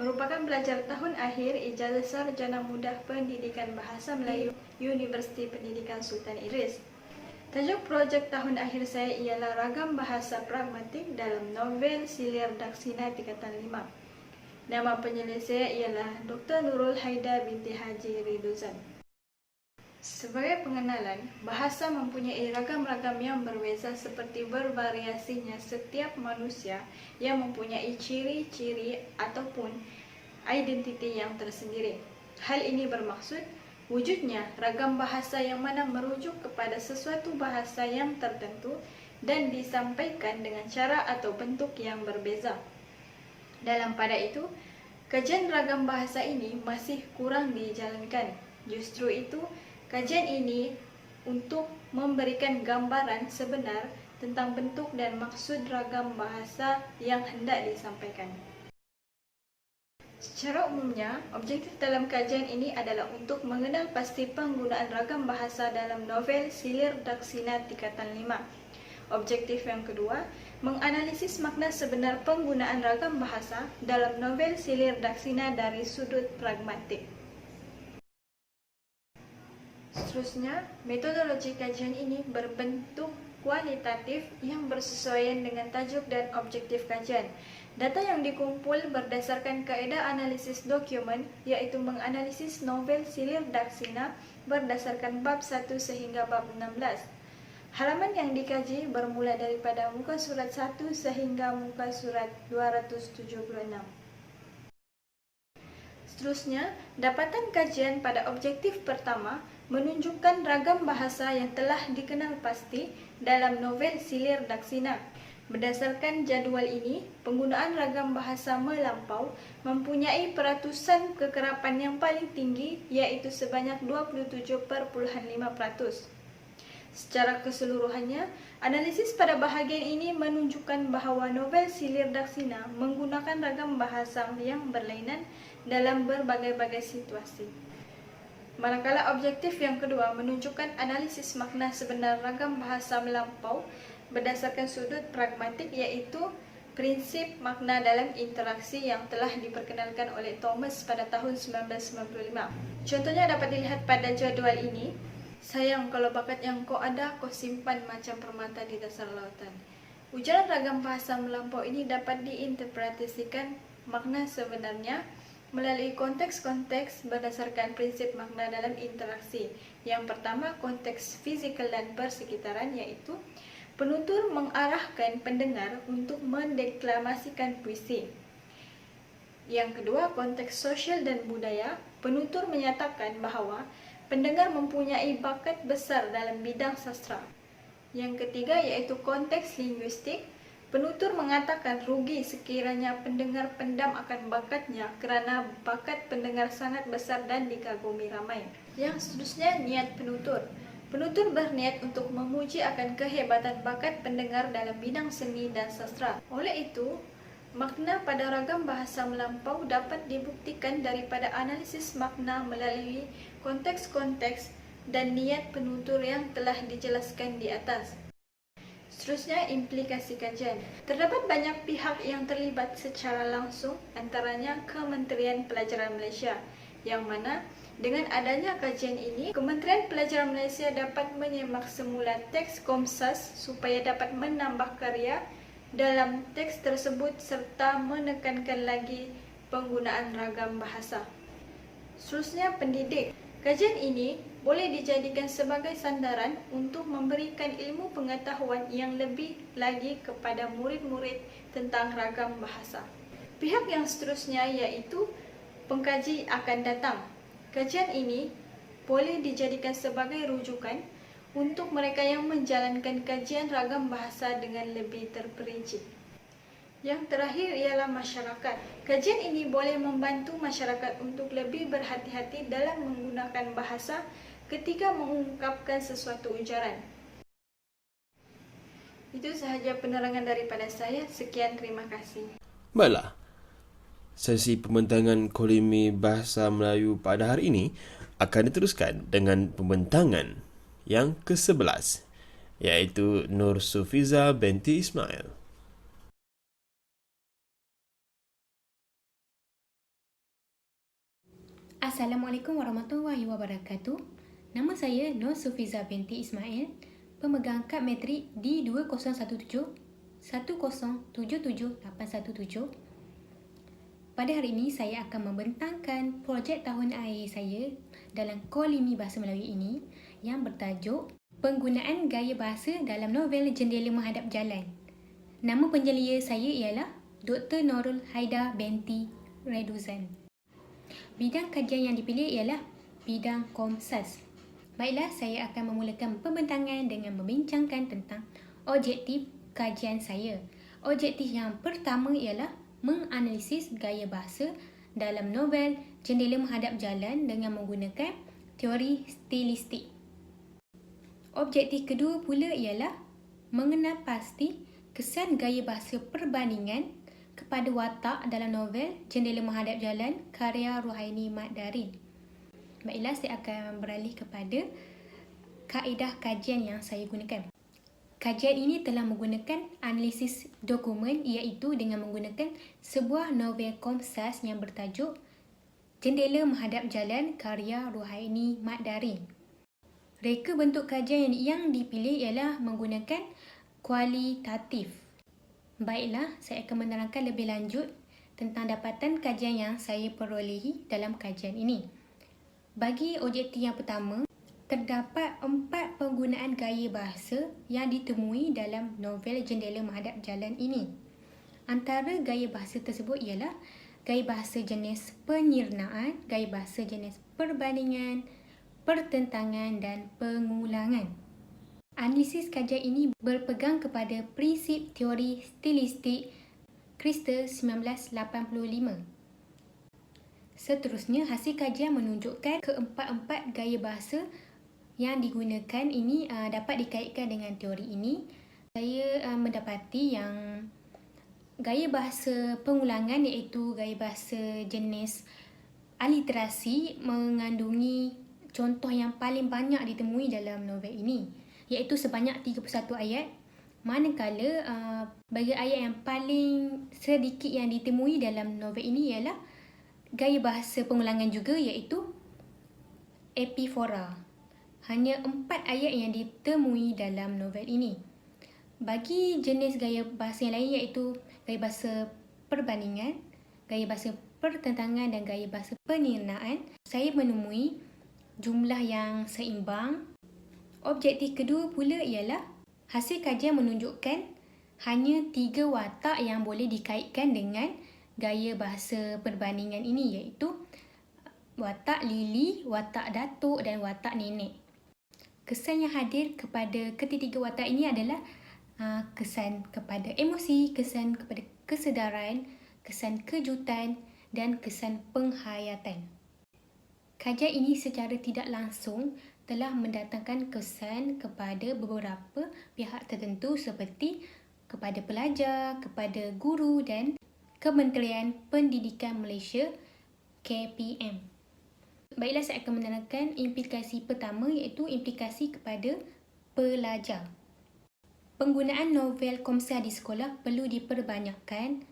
Merupakan pelajar tahun akhir ijazah sarjana mudah pendidikan bahasa Melayu Universiti Pendidikan Sultan Idris. Tajuk projek tahun akhir saya ialah Ragam Bahasa Pragmatik dalam novel Silir Daksina Tingkatan 5. Nama penyelesaian saya ialah Dr. Nurul Haida binti Haji Riduzan. Sebagai pengenalan, bahasa mempunyai ragam-ragam yang berbeza seperti bervariasinya setiap manusia yang mempunyai ciri-ciri ataupun identiti yang tersendiri. Hal ini bermaksud wujudnya ragam bahasa yang mana merujuk kepada sesuatu bahasa yang tertentu dan disampaikan dengan cara atau bentuk yang berbeza. Dalam pada itu, kajian ragam bahasa ini masih kurang dijalankan. Justru itu, kajian ini untuk memberikan gambaran sebenar tentang bentuk dan maksud ragam bahasa yang hendak disampaikan. Secara umumnya, objektif dalam kajian ini adalah untuk mengenal pasti penggunaan ragam bahasa dalam novel Silir Daksina Tingkatan 5. Objektif yang kedua, menganalisis makna sebenar penggunaan ragam bahasa dalam novel Silir Daksina dari sudut pragmatik. Seterusnya, metodologi kajian ini berbentuk kualitatif yang bersesuaian dengan tajuk dan objektif kajian. Data yang dikumpul berdasarkan kaedah analisis dokumen, yaitu menganalisis novel Silir Daksina berdasarkan bab 1 sehingga bab 16. Halaman yang dikaji bermula daripada muka surat 1 sehingga muka surat 276. Seterusnya, dapatan kajian pada objektif pertama menunjukkan ragam bahasa yang telah dikenal pasti dalam novel Silir Daksina. Berdasarkan jadual ini, penggunaan ragam bahasa melampau mempunyai peratusan kekerapan yang paling tinggi, yaitu sebanyak 27.5%. Secara keseluruhannya, analisis pada bahagian ini menunjukkan bahawa novel Silir Daksina menggunakan ragam bahasa yang berlainan dalam berbagai-bagai situasi. Manakala objektif yang kedua menunjukkan analisis makna sebenar ragam bahasa melampau berdasarkan sudut pragmatik, iaitu prinsip makna dalam interaksi yang telah diperkenalkan oleh Thomas pada tahun 1995. Contohnya dapat dilihat pada jadual ini. Sayang kalau bakat yang kau ada, kau simpan macam permata di dasar lautan. Ujaran ragam bahasa melampau ini dapat diinterpretasikan makna sebenarnya melalui konteks-konteks berdasarkan prinsip makna dalam interaksi. Yang pertama, konteks fizikal dan persekitaran, yaitu penutur mengarahkan pendengar untuk mendeklamasikan puisi. Yang kedua, konteks sosial dan budaya. Penutur menyatakan bahawa pendengar mempunyai bakat besar dalam bidang sastra. Yang ketiga, iaitu konteks linguistik. Penutur mengatakan rugi sekiranya pendengar pendam akan bakatnya kerana bakat pendengar sangat besar dan dikagumi ramai. Yang seterusnya, niat penutur. Penutur berniat untuk memuji akan kehebatan bakat pendengar dalam bidang seni dan sastra. Oleh itu, makna pada ragam bahasa melampau dapat dibuktikan daripada analisis makna melalui konteks-konteks dan niat penutur yang telah dijelaskan di atas. Seterusnya, implikasi kajian. Terdapat banyak pihak yang terlibat secara langsung, antaranya Kementerian Pelajaran Malaysia, yang mana dengan adanya kajian ini, Kementerian Pelajaran Malaysia dapat menyemak semula teks Komsas supaya dapat menambah karya dalam teks tersebut serta menekankan lagi penggunaan ragam bahasa. Seterusnya, pendidik. Kajian ini boleh dijadikan sebagai sandaran untuk memberikan ilmu pengetahuan yang lebih lagi kepada murid-murid tentang ragam bahasa. Pihak yang seterusnya iaitu pengkaji akan datang. Kajian ini boleh dijadikan sebagai rujukan untuk mereka yang menjalankan kajian ragam bahasa dengan lebih terperinci. Yang terakhir ialah masyarakat. Kajian ini boleh membantu masyarakat untuk lebih berhati-hati dalam menggunakan bahasa ketika mengungkapkan sesuatu ujaran. Itu sahaja penerangan daripada saya. Sekian, terima kasih. Baiklah, sesi pembentangan kolimi bahasa Melayu pada hari ini akan diteruskan dengan pembentangan yang ke-11, iaitu Nur Sufiza binti Ismail. Assalamualaikum warahmatullahi wabarakatuh. Nama saya Nur Sufiza binti Ismail, pemegang kad matrik D2017-1077-817. Pada hari ini saya akan membentangkan projek tahun akhir saya dalam Kolimi Bahasa Melayu ini yang bertajuk Penggunaan Gaya Bahasa dalam Novel Jendela Menghadap Jalan. Nama penjelia saya ialah Dr. Nurul Haida binti Reduzan. Bidang kajian yang dipilih ialah bidang Komsas. Baiklah, saya akan memulakan pembentangan dengan membincangkan tentang objektif kajian saya. Objektif yang pertama ialah menganalisis gaya bahasa dalam novel Jendela Menghadap Jalan dengan menggunakan teori stilistik. Objektif kedua pula ialah mengenal pasti kesan gaya bahasa perbandingan kepada watak dalam novel Jendela Menghadap Jalan karya Ruhaini Mat Darin. Baiklah, saya akan beralih kepada kaedah kajian yang saya gunakan. Kajian ini telah menggunakan analisis dokumen, iaitu dengan menggunakan sebuah novel Komsas yang bertajuk Jendela Menghadap Jalan karya Ruhaini Mat Darin. Reka bentuk kajian yang dipilih ialah menggunakan kualitatif. Baiklah, saya akan menerangkan lebih lanjut tentang dapatan kajian yang saya perolehi dalam kajian ini. Bagi objektif yang pertama, terdapat 4 penggunaan gaya bahasa yang ditemui dalam novel Jendela Menghadap Jalan ini. Antara gaya bahasa tersebut ialah gaya bahasa jenis penyirnaan, gaya bahasa jenis perbandingan, pertentangan dan pengulangan. Analisis kajian ini berpegang kepada prinsip teori stilistik Krista 1985. Seterusnya, hasil kajian menunjukkan keempat-empat gaya bahasa yang digunakan ini dapat dikaitkan dengan teori ini. Saya mendapati yang gaya bahasa pengulangan, iaitu gaya bahasa jenis aliterasi, mengandungi contoh yang paling banyak ditemui dalam novel ini, iaitu sebanyak 31 ayat. Manakala bagi ayat yang paling sedikit yang ditemui dalam novel ini ialah gaya bahasa pengulangan juga, iaitu epifora. Hanya 4 ayat yang ditemui dalam novel ini. Bagi jenis gaya bahasa yang lain, iaitu gaya bahasa perbandingan, gaya bahasa pertentangan dan gaya bahasa penyirnaan, saya menemui jumlah yang seimbang. Objektif kedua pula ialah hasil kajian menunjukkan hanya 3 watak yang boleh dikaitkan dengan gaya bahasa perbandingan ini, iaitu watak Lili, watak Datuk dan watak Nenek. Kesan yang hadir kepada ketiga watak ini adalah kesan kepada emosi, kesan kepada kesedaran, kesan kejutan dan kesan penghayatan. Kajian ini secara tidak langsung telah mendatangkan kesan kepada beberapa pihak tertentu seperti kepada pelajar, kepada guru dan Kementerian Pendidikan Malaysia KPM. Baiklah, saya akan menerangkan implikasi pertama, iaitu implikasi kepada pelajar. Penggunaan novel Komsas di sekolah perlu diperbanyakkan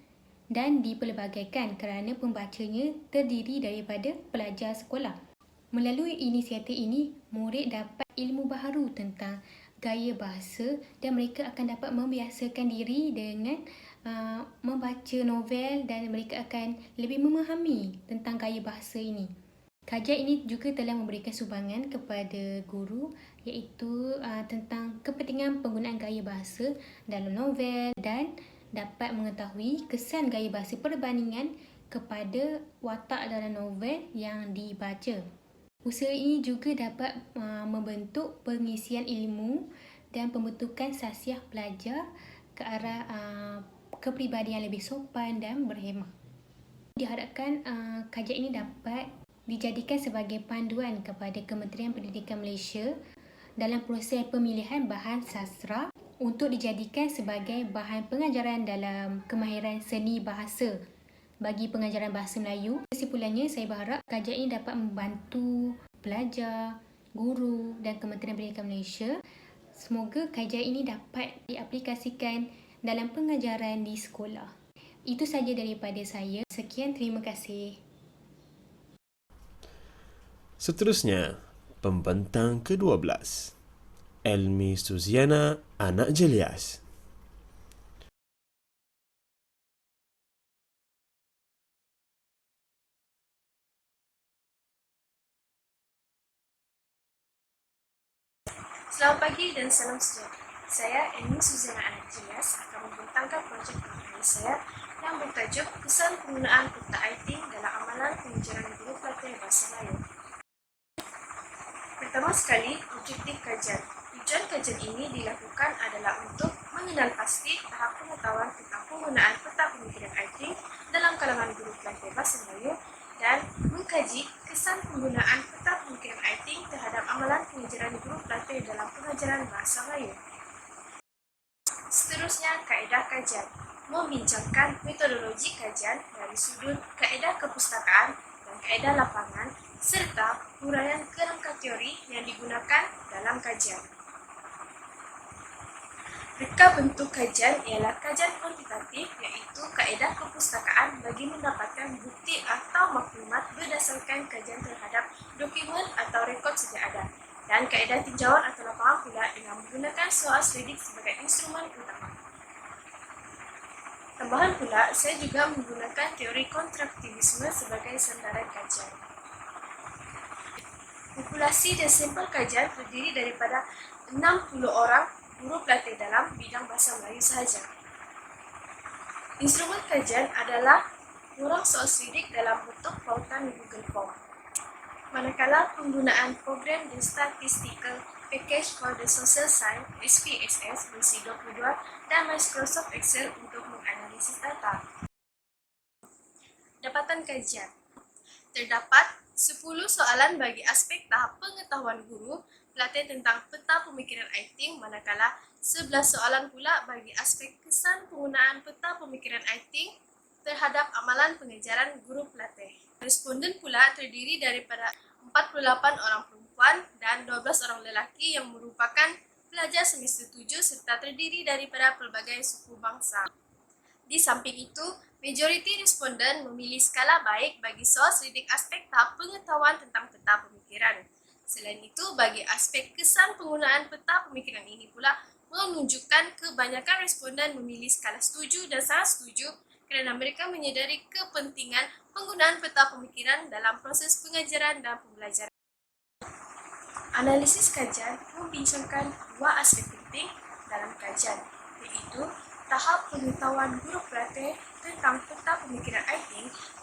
dan dipelbagaikan kerana pembacanya terdiri daripada pelajar sekolah. Melalui inisiatif ini, murid dapat ilmu baharu tentang gaya bahasa dan mereka akan dapat membiasakan diri dengan membaca novel dan mereka akan lebih memahami tentang gaya bahasa ini. Kajian ini juga telah memberikan sumbangan kepada guru, iaitu tentang kepentingan penggunaan gaya bahasa dalam novel dan dapat mengetahui kesan gaya bahasa perbandingan kepada watak dalam novel yang dibaca. Usaha ini juga dapat membentuk pengisian ilmu dan pembentukan sasiah pelajar ke arah kepribadian yang lebih sopan dan berhemah. Diharapkan kajian ini dapat dijadikan sebagai panduan kepada Kementerian Pendidikan Malaysia dalam proses pemilihan bahan sastra untuk dijadikan sebagai bahan pengajaran dalam kemahiran seni bahasa bagi pengajaran bahasa Melayu. Kesimpulannya, saya berharap kajian ini dapat membantu pelajar, guru dan Kementerian Pendidikan Malaysia. Semoga kajian ini dapat diaplikasikan dalam pengajaran di sekolah. Itu saja daripada saya. Sekian, terima kasih. Seterusnya, pembentang ke-12. Elmi Suziana, anak Jelias. Selamat pagi dan salam sejahtera. Saya Elmi Suziana Anak Jelias akan membentangkan projek penelitian saya yang bertajuk Kesan Penggunaan Peta IT dalam Amalan Pengajaran Guru Pelatihan Bahasa Melayu. Pertama sekali, objektif kajian. Tujuan kajian ini dilakukan adalah untuk mengenal pasti tahap pengetahuan tentang penggunaan peta pemikiran IT dalam kalangan guru pelatihan Bahasa Melayu dan mengkaji kesan penggunaan peta pemikiran IT terhadap amalan pengajaran guru pelatihan dalam pengajaran Bahasa Melayu. Seterusnya, kaedah kajian. Membincangkan metodologi kajian dari sudut kaedah kepustakaan dan kaedah lapangan serta huraian kerangka teori yang digunakan dalam kajian. Reka bentuk kajian ialah kajian kuantitatif, iaitu kaedah kepustakaan bagi mendapatkan bukti atau maklumat berdasarkan kajian terhadap dokumen atau rekod sedia ada. Dan kaedah tinjauan atau lapangan pula dengan menggunakan soal selidik sebagai instrumen utama. Tambahan pula, saya juga menggunakan teori kontraktivisme sebagai sandaran kajian. Populasi dan sampel kajian terdiri daripada 60 orang guru pelatih dalam bidang bahasa Melayu sahaja. Instrumen kajian adalah orang soal selidik dalam bentuk pautan Google Form. Manakala penggunaan program The Statistical Package for the Social Science SPSS versi 22 dan Microsoft Excel untuk menganalisis data. Dapatan kajian. Terdapat 10 soalan bagi aspek tahap pengetahuan guru pelatihan tentang peta pemikiran IT, manakala 11 soalan pula bagi aspek kesan penggunaan peta pemikiran IT terhadap amalan pengajaran guru pelatih. Responden pula terdiri daripada 48 orang perempuan dan 12 orang lelaki yang merupakan pelajar semester 7 serta terdiri daripada pelbagai suku bangsa. Di samping itu, majoriti responden memilih skala baik bagi soal selidik aspek tahap pengetahuan tentang peta pemikiran. Selain itu, bagi aspek kesan penggunaan peta pemikiran ini pula menunjukkan kebanyakan responden memilih skala setuju dan sangat setuju kerana mereka menyedari kepentingan penggunaan peta pemikiran dalam proses pengajaran dan pembelajaran. Analisis kajian membincangkan dua aspek penting dalam kajian, iaitu tahap pengetahuan guru pelatih tentang peta pemikiran IT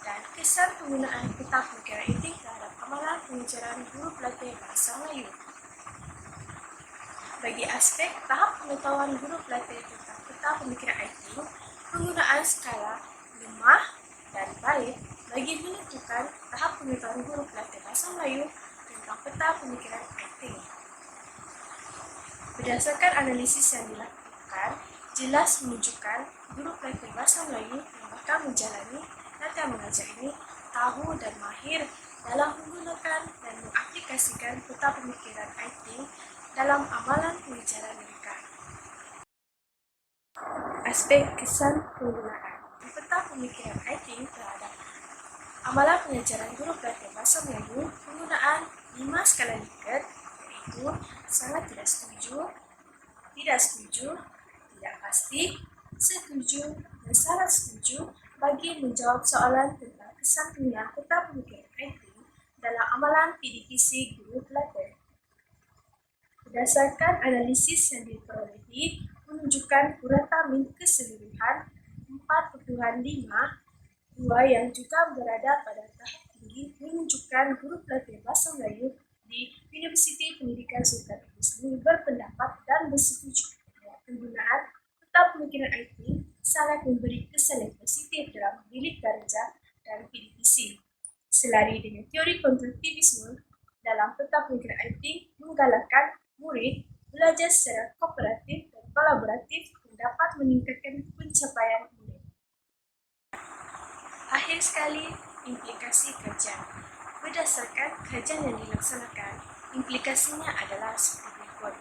dan kesan penggunaan peta pemikiran IT terhadap amalan pengajaran guru pelatih Bahasa Melayu. Bagi aspek tahap pengetahuan guru pelatih tentang peta pemikiran IT, penggunaan skala lemah dan baik bagi menentukan tahap pengetahuan guru pelatih Bahasa Melayu tentang peta pemikiran IT. Berdasarkan analisis yang dilakukan, jelas menunjukkan guru pelatih Bahasa Melayu yang bakal menjalani latihan mengajar ini tahu dan mahir dalam menggunakan dan mengaplikasikan peta pemikiran IT dalam amalan pengajaran mereka. Aspek kesan penggunaan peta pemikiran IT terhadap amalan pengajaran guru pelatih Bahasa Melayu, penggunaan 5 skala Likert, iaitu sangat tidak setuju, tidak pasti, setuju, dan sangat setuju bagi menjawab soalan tentang kesan penggunaan peta pemikiran IT dalam amalan PDPC guru pelatih. Berdasarkan analisis yang diperolehi, menunjukkan purata min keseluruhan 4.5, dua yang juga berada pada tahap tinggi menunjukkan guru pelatih Bahasa Melayu di Universiti Pendidikan Sultan Islam berpendapat dan bersetuju bahwa penggunaan peta pemikiran IT sangat memberi kesan yang positif dalam bilik darjah dan PDPC. Selari dengan teori kontraktivisme dalam peta pemikiran IT menggalakkan murid belajar secara kooperatif dan kolaboratif yang dapat meningkatkan pencapaian murid. Akhir sekali, implikasi kajian. Berdasarkan kajian yang dilaksanakan, implikasinya adalah seperti berikut.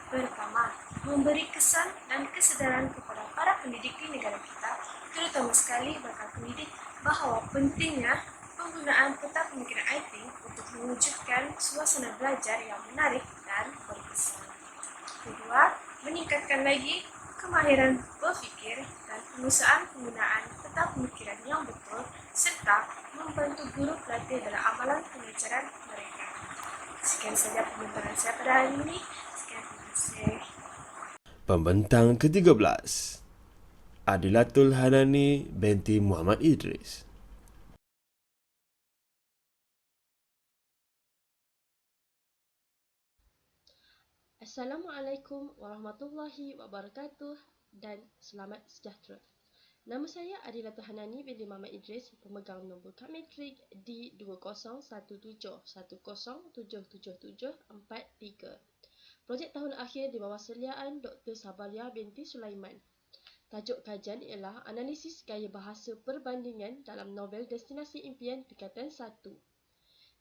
Pertama, memberi kesan dan kesedaran kepada para pendidik di negara kita, terutama sekali bakal pendidik, bahawa pentingnya penggunaan peta pemikiran IT untuk mewujudkan suasana belajar yang menarik dan berkesan. Kedua, meningkatkan lagi kemahiran berfikir dan pengusahaan penggunaan peta pemikiran yang betul serta membantu guru pelatih dalam amalan pengajaran mereka. Sekian saja pembentaran saya pada hari ini. Sekian, terima kasih. Pembentang ke-13, Adilatul Hanani binti Muhammad Idris. Assalamualaikum warahmatullahi wabarakatuh dan selamat sejahtera. Nama saya Adilatul Hanani binti Muhammad Idris, pemegang nombor kad matrik D2017707774. Projek tahun akhir di bawah seliaan Dr. Sabaria binti Sulaiman. Tajuk kajian ialah Analisis Gaya Bahasa Perbandingan dalam Novel Destinasi Impian Tingkatan 1.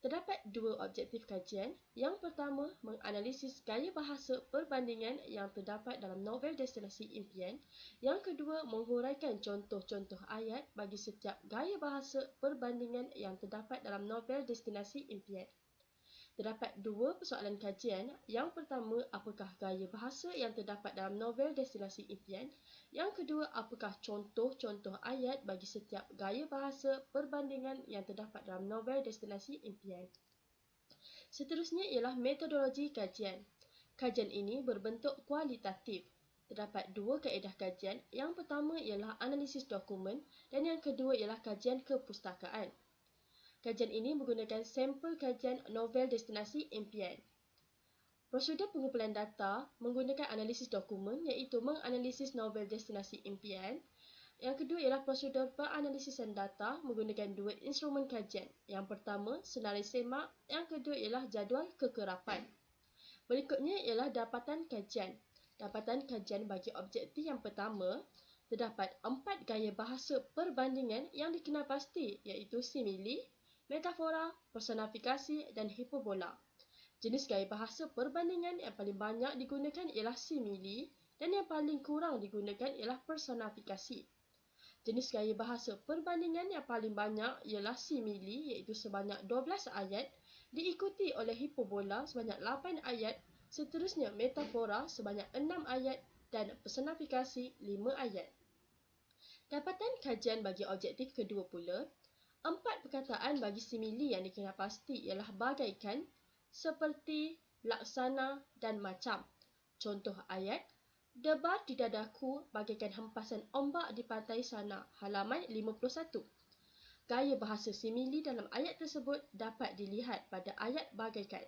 Terdapat dua objektif kajian. Yang pertama, menganalisis gaya bahasa perbandingan yang terdapat dalam novel Destinasi Impian. Yang kedua, menghuraikan contoh-contoh ayat bagi setiap gaya bahasa perbandingan yang terdapat dalam novel Destinasi Impian. Terdapat dua persoalan kajian. Yang pertama, apakah gaya bahasa yang terdapat dalam novel Destinasi Impian? Yang kedua, apakah contoh-contoh ayat bagi setiap gaya bahasa perbandingan yang terdapat dalam novel Destinasi Impian? Seterusnya ialah metodologi kajian. Kajian ini berbentuk kualitatif. Terdapat dua kaedah kajian. Yang pertama ialah analisis dokumen dan yang kedua ialah kajian kepustakaan. Kajian ini menggunakan sampel kajian novel Destinasi Impian. Prosedur pengumpulan data menggunakan analisis dokumen iaitu menganalisis novel Destinasi Impian. Yang kedua ialah prosedur penganalisisan data menggunakan dua instrumen kajian. Yang pertama, senarai semak. Yang kedua ialah jadual kekerapan. Berikutnya ialah dapatan kajian. Dapatan kajian bagi objektif yang pertama, terdapat 4 gaya bahasa perbandingan yang dikenal pasti iaitu simili, metafora, personifikasi dan hiperbola. Jenis gaya bahasa perbandingan yang paling banyak digunakan ialah simili dan yang paling kurang digunakan ialah personifikasi. Jenis gaya bahasa perbandingan yang paling banyak ialah simili iaitu sebanyak 12 ayat, diikuti oleh hiperbola sebanyak 8 ayat, seterusnya metafora sebanyak 6 ayat dan personifikasi 5 ayat. Dapatan kajian bagi objektif kedua pula, 4 perkataan bagi simili yang dikenal pasti ialah bagaikan, seperti, laksana dan macam. Contoh ayat, debar di dadaku bagaikan hempasan ombak di pantai sana, halaman 51. Gaya bahasa simili dalam ayat tersebut dapat dilihat pada ayat bagaikan.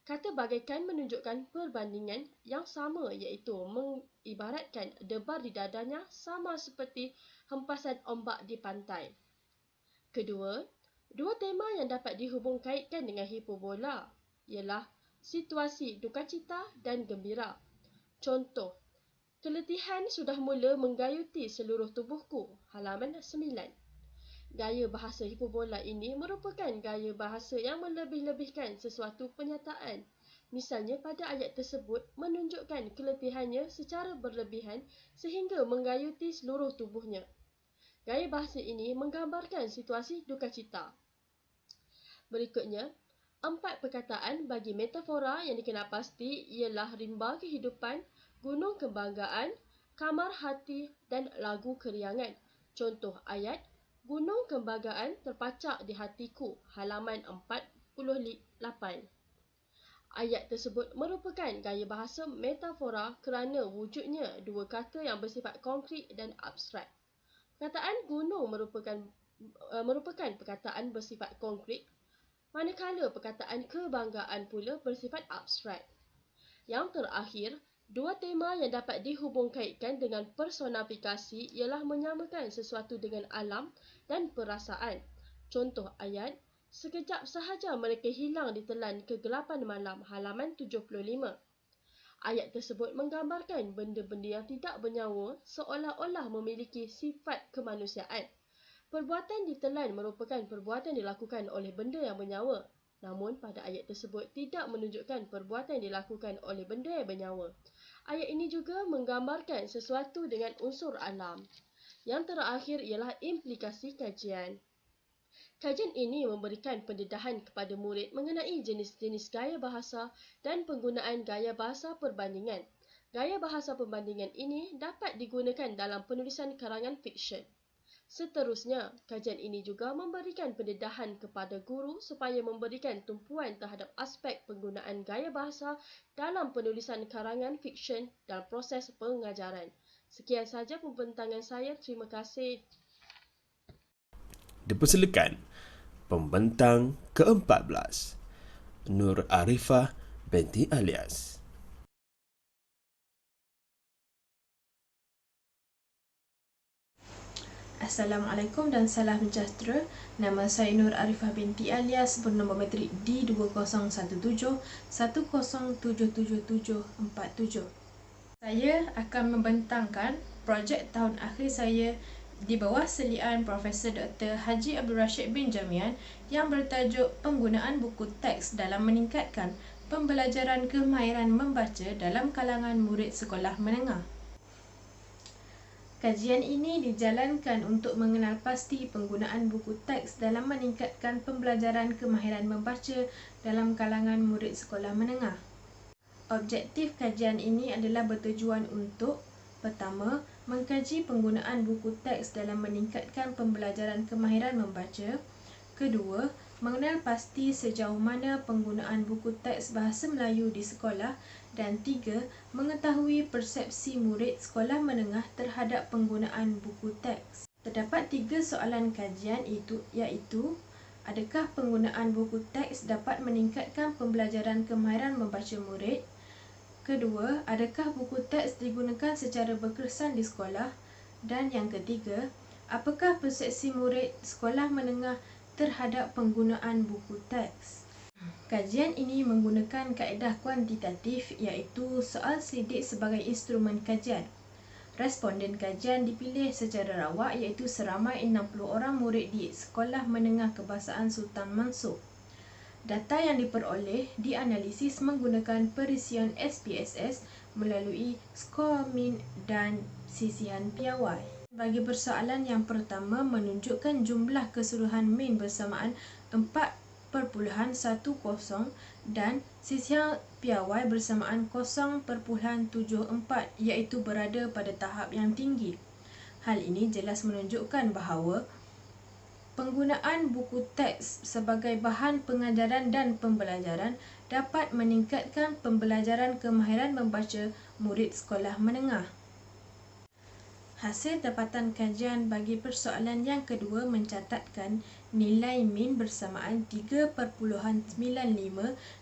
Kata bagaikan menunjukkan perbandingan yang sama iaitu mengibaratkan debar di dadanya sama seperti hempasan ombak di pantai. Kedua, dua tema yang dapat dihubungkaitkan dengan hiperbola ialah situasi dukacita dan gembira. Contoh, keletihan sudah mula menggayuti seluruh tubuhku, halaman 9. Gaya bahasa hiperbola ini merupakan gaya bahasa yang melebih-lebihkan sesuatu penyataan. Misalnya pada ayat tersebut menunjukkan keletihannya secara berlebihan sehingga menggayuti seluruh tubuhnya. Gaya bahasa ini menggambarkan situasi dukacita. Berikutnya, 4 perkataan bagi metafora yang dikenal pasti ialah rimba kehidupan, gunung kebanggaan, kamar hati dan lagu keriangan. Contoh ayat, gunung kebanggaan terpacak di hatiku, halaman 48. Ayat tersebut merupakan gaya bahasa metafora kerana wujudnya dua kata yang bersifat konkret dan abstrak. Perkataan gunung merupakan perkataan bersifat konkret, manakala perkataan kebanggaan pula bersifat abstrak. Yang terakhir, dua tema yang dapat dihubungkaitkan dengan personifikasi ialah menyamakan sesuatu dengan alam dan perasaan. Contoh ayat, sekejap sahaja mereka hilang ditelan kegelapan malam, halaman 75. Ayat tersebut menggambarkan benda-benda yang tidak bernyawa seolah-olah memiliki sifat kemanusiaan. Perbuatan ditelan merupakan perbuatan dilakukan oleh benda yang bernyawa. Namun, pada ayat tersebut tidak menunjukkan perbuatan dilakukan oleh benda yang bernyawa. Ayat ini juga menggambarkan sesuatu dengan unsur alam. Yang terakhir ialah implikasi kajian. Kajian ini memberikan pendedahan kepada murid mengenai jenis-jenis gaya bahasa dan penggunaan gaya bahasa perbandingan. Gaya bahasa perbandingan ini dapat digunakan dalam penulisan karangan fiksyen. Seterusnya, kajian ini juga memberikan pendedahan kepada guru supaya memberikan tumpuan terhadap aspek penggunaan gaya bahasa dalam penulisan karangan fiksyen dalam proses pengajaran. Sekian sahaja pembentangan saya. Terima kasih. Dipersilakan pembentang ke-14, Nur Arifah binti Alias. Assalamualaikum dan salam sejahtera. Nama saya Nur Arifah binti Alias bernombor matrik D201110777747. Saya akan membentangkan projek tahun akhir saya di bawah selian Profesor Dr. Haji Abdul Rashid bin Jamian yang bertajuk Penggunaan Buku Teks dalam Meningkatkan Pembelajaran Kemahiran Membaca dalam kalangan murid sekolah menengah. Kajian ini dijalankan untuk mengenal pasti penggunaan buku teks dalam meningkatkan pembelajaran kemahiran membaca dalam kalangan murid sekolah menengah. Objektif kajian ini adalah bertujuan untuk: pertama, mengkaji penggunaan buku teks dalam meningkatkan pembelajaran kemahiran membaca. Kedua, mengenal pasti sejauh mana penggunaan buku teks bahasa Melayu di sekolah. Dan tiga, mengetahui persepsi murid sekolah menengah terhadap penggunaan buku teks. Terdapat 3 soalan kajian iaitu: adakah penggunaan buku teks dapat meningkatkan pembelajaran kemahiran membaca murid? Kedua, adakah buku teks digunakan secara berkesan di sekolah? Dan yang ketiga, apakah persepsi murid sekolah menengah terhadap penggunaan buku teks? Kajian ini menggunakan kaedah kuantitatif iaitu soal selidik sebagai instrumen kajian. Responden kajian dipilih secara rawak iaitu seramai 60 orang murid di Sekolah Menengah Kebahasaan Sultan Mansur. Data yang diperoleh dianalisis menggunakan perisian SPSS melalui skor min dan sisihan piawai. Bagi persoalan yang pertama menunjukkan jumlah keseluruhan min bersamaan 4.10 dan sisihan piawai bersamaan 0.74 iaitu berada pada tahap yang tinggi. Hal ini jelas menunjukkan bahawa penggunaan buku teks sebagai bahan pengajaran dan pembelajaran dapat meningkatkan pembelajaran kemahiran membaca murid sekolah menengah. Hasil dapatan kajian bagi persoalan yang kedua mencatatkan nilai min bersamaan 3.95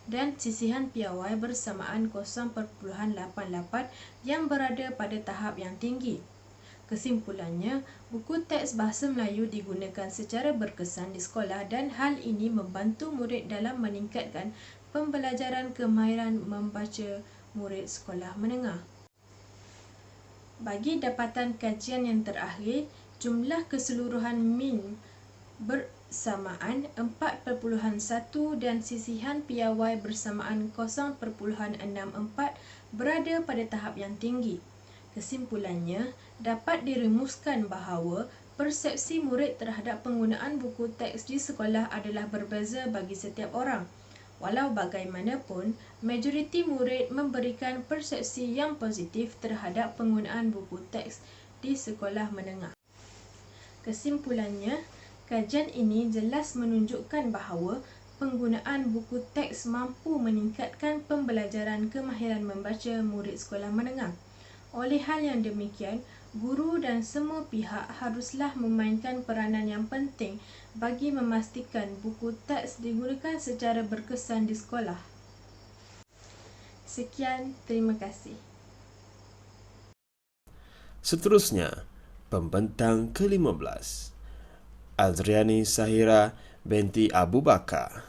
dan sisihan piawai bersamaan 0.88 yang berada pada tahap yang tinggi. Kesimpulannya, buku teks bahasa Melayu digunakan secara berkesan di sekolah dan hal ini membantu murid dalam meningkatkan pembelajaran kemahiran membaca murid sekolah menengah. Bagi dapatan kajian yang terakhir, jumlah keseluruhan min bersamaan 4.1 dan sisihan piawai bersamaan 0.64 berada pada tahap yang tinggi. Kesimpulannya, dapat dirumuskan bahawa persepsi murid terhadap penggunaan buku teks di sekolah adalah berbeza bagi setiap orang. Walau bagaimanapun, majoriti murid memberikan persepsi yang positif terhadap penggunaan buku teks di sekolah menengah. Kesimpulannya, kajian ini jelas menunjukkan bahawa penggunaan buku teks mampu meningkatkan pembelajaran kemahiran membaca murid sekolah menengah. Oleh hal yang demikian, guru dan semua pihak haruslah memainkan peranan yang penting bagi memastikan buku teks digunakan secara berkesan di sekolah. Sekian, terima kasih. Seterusnya, pembentang ke-15, Azriani Sahira binti Abu Bakar.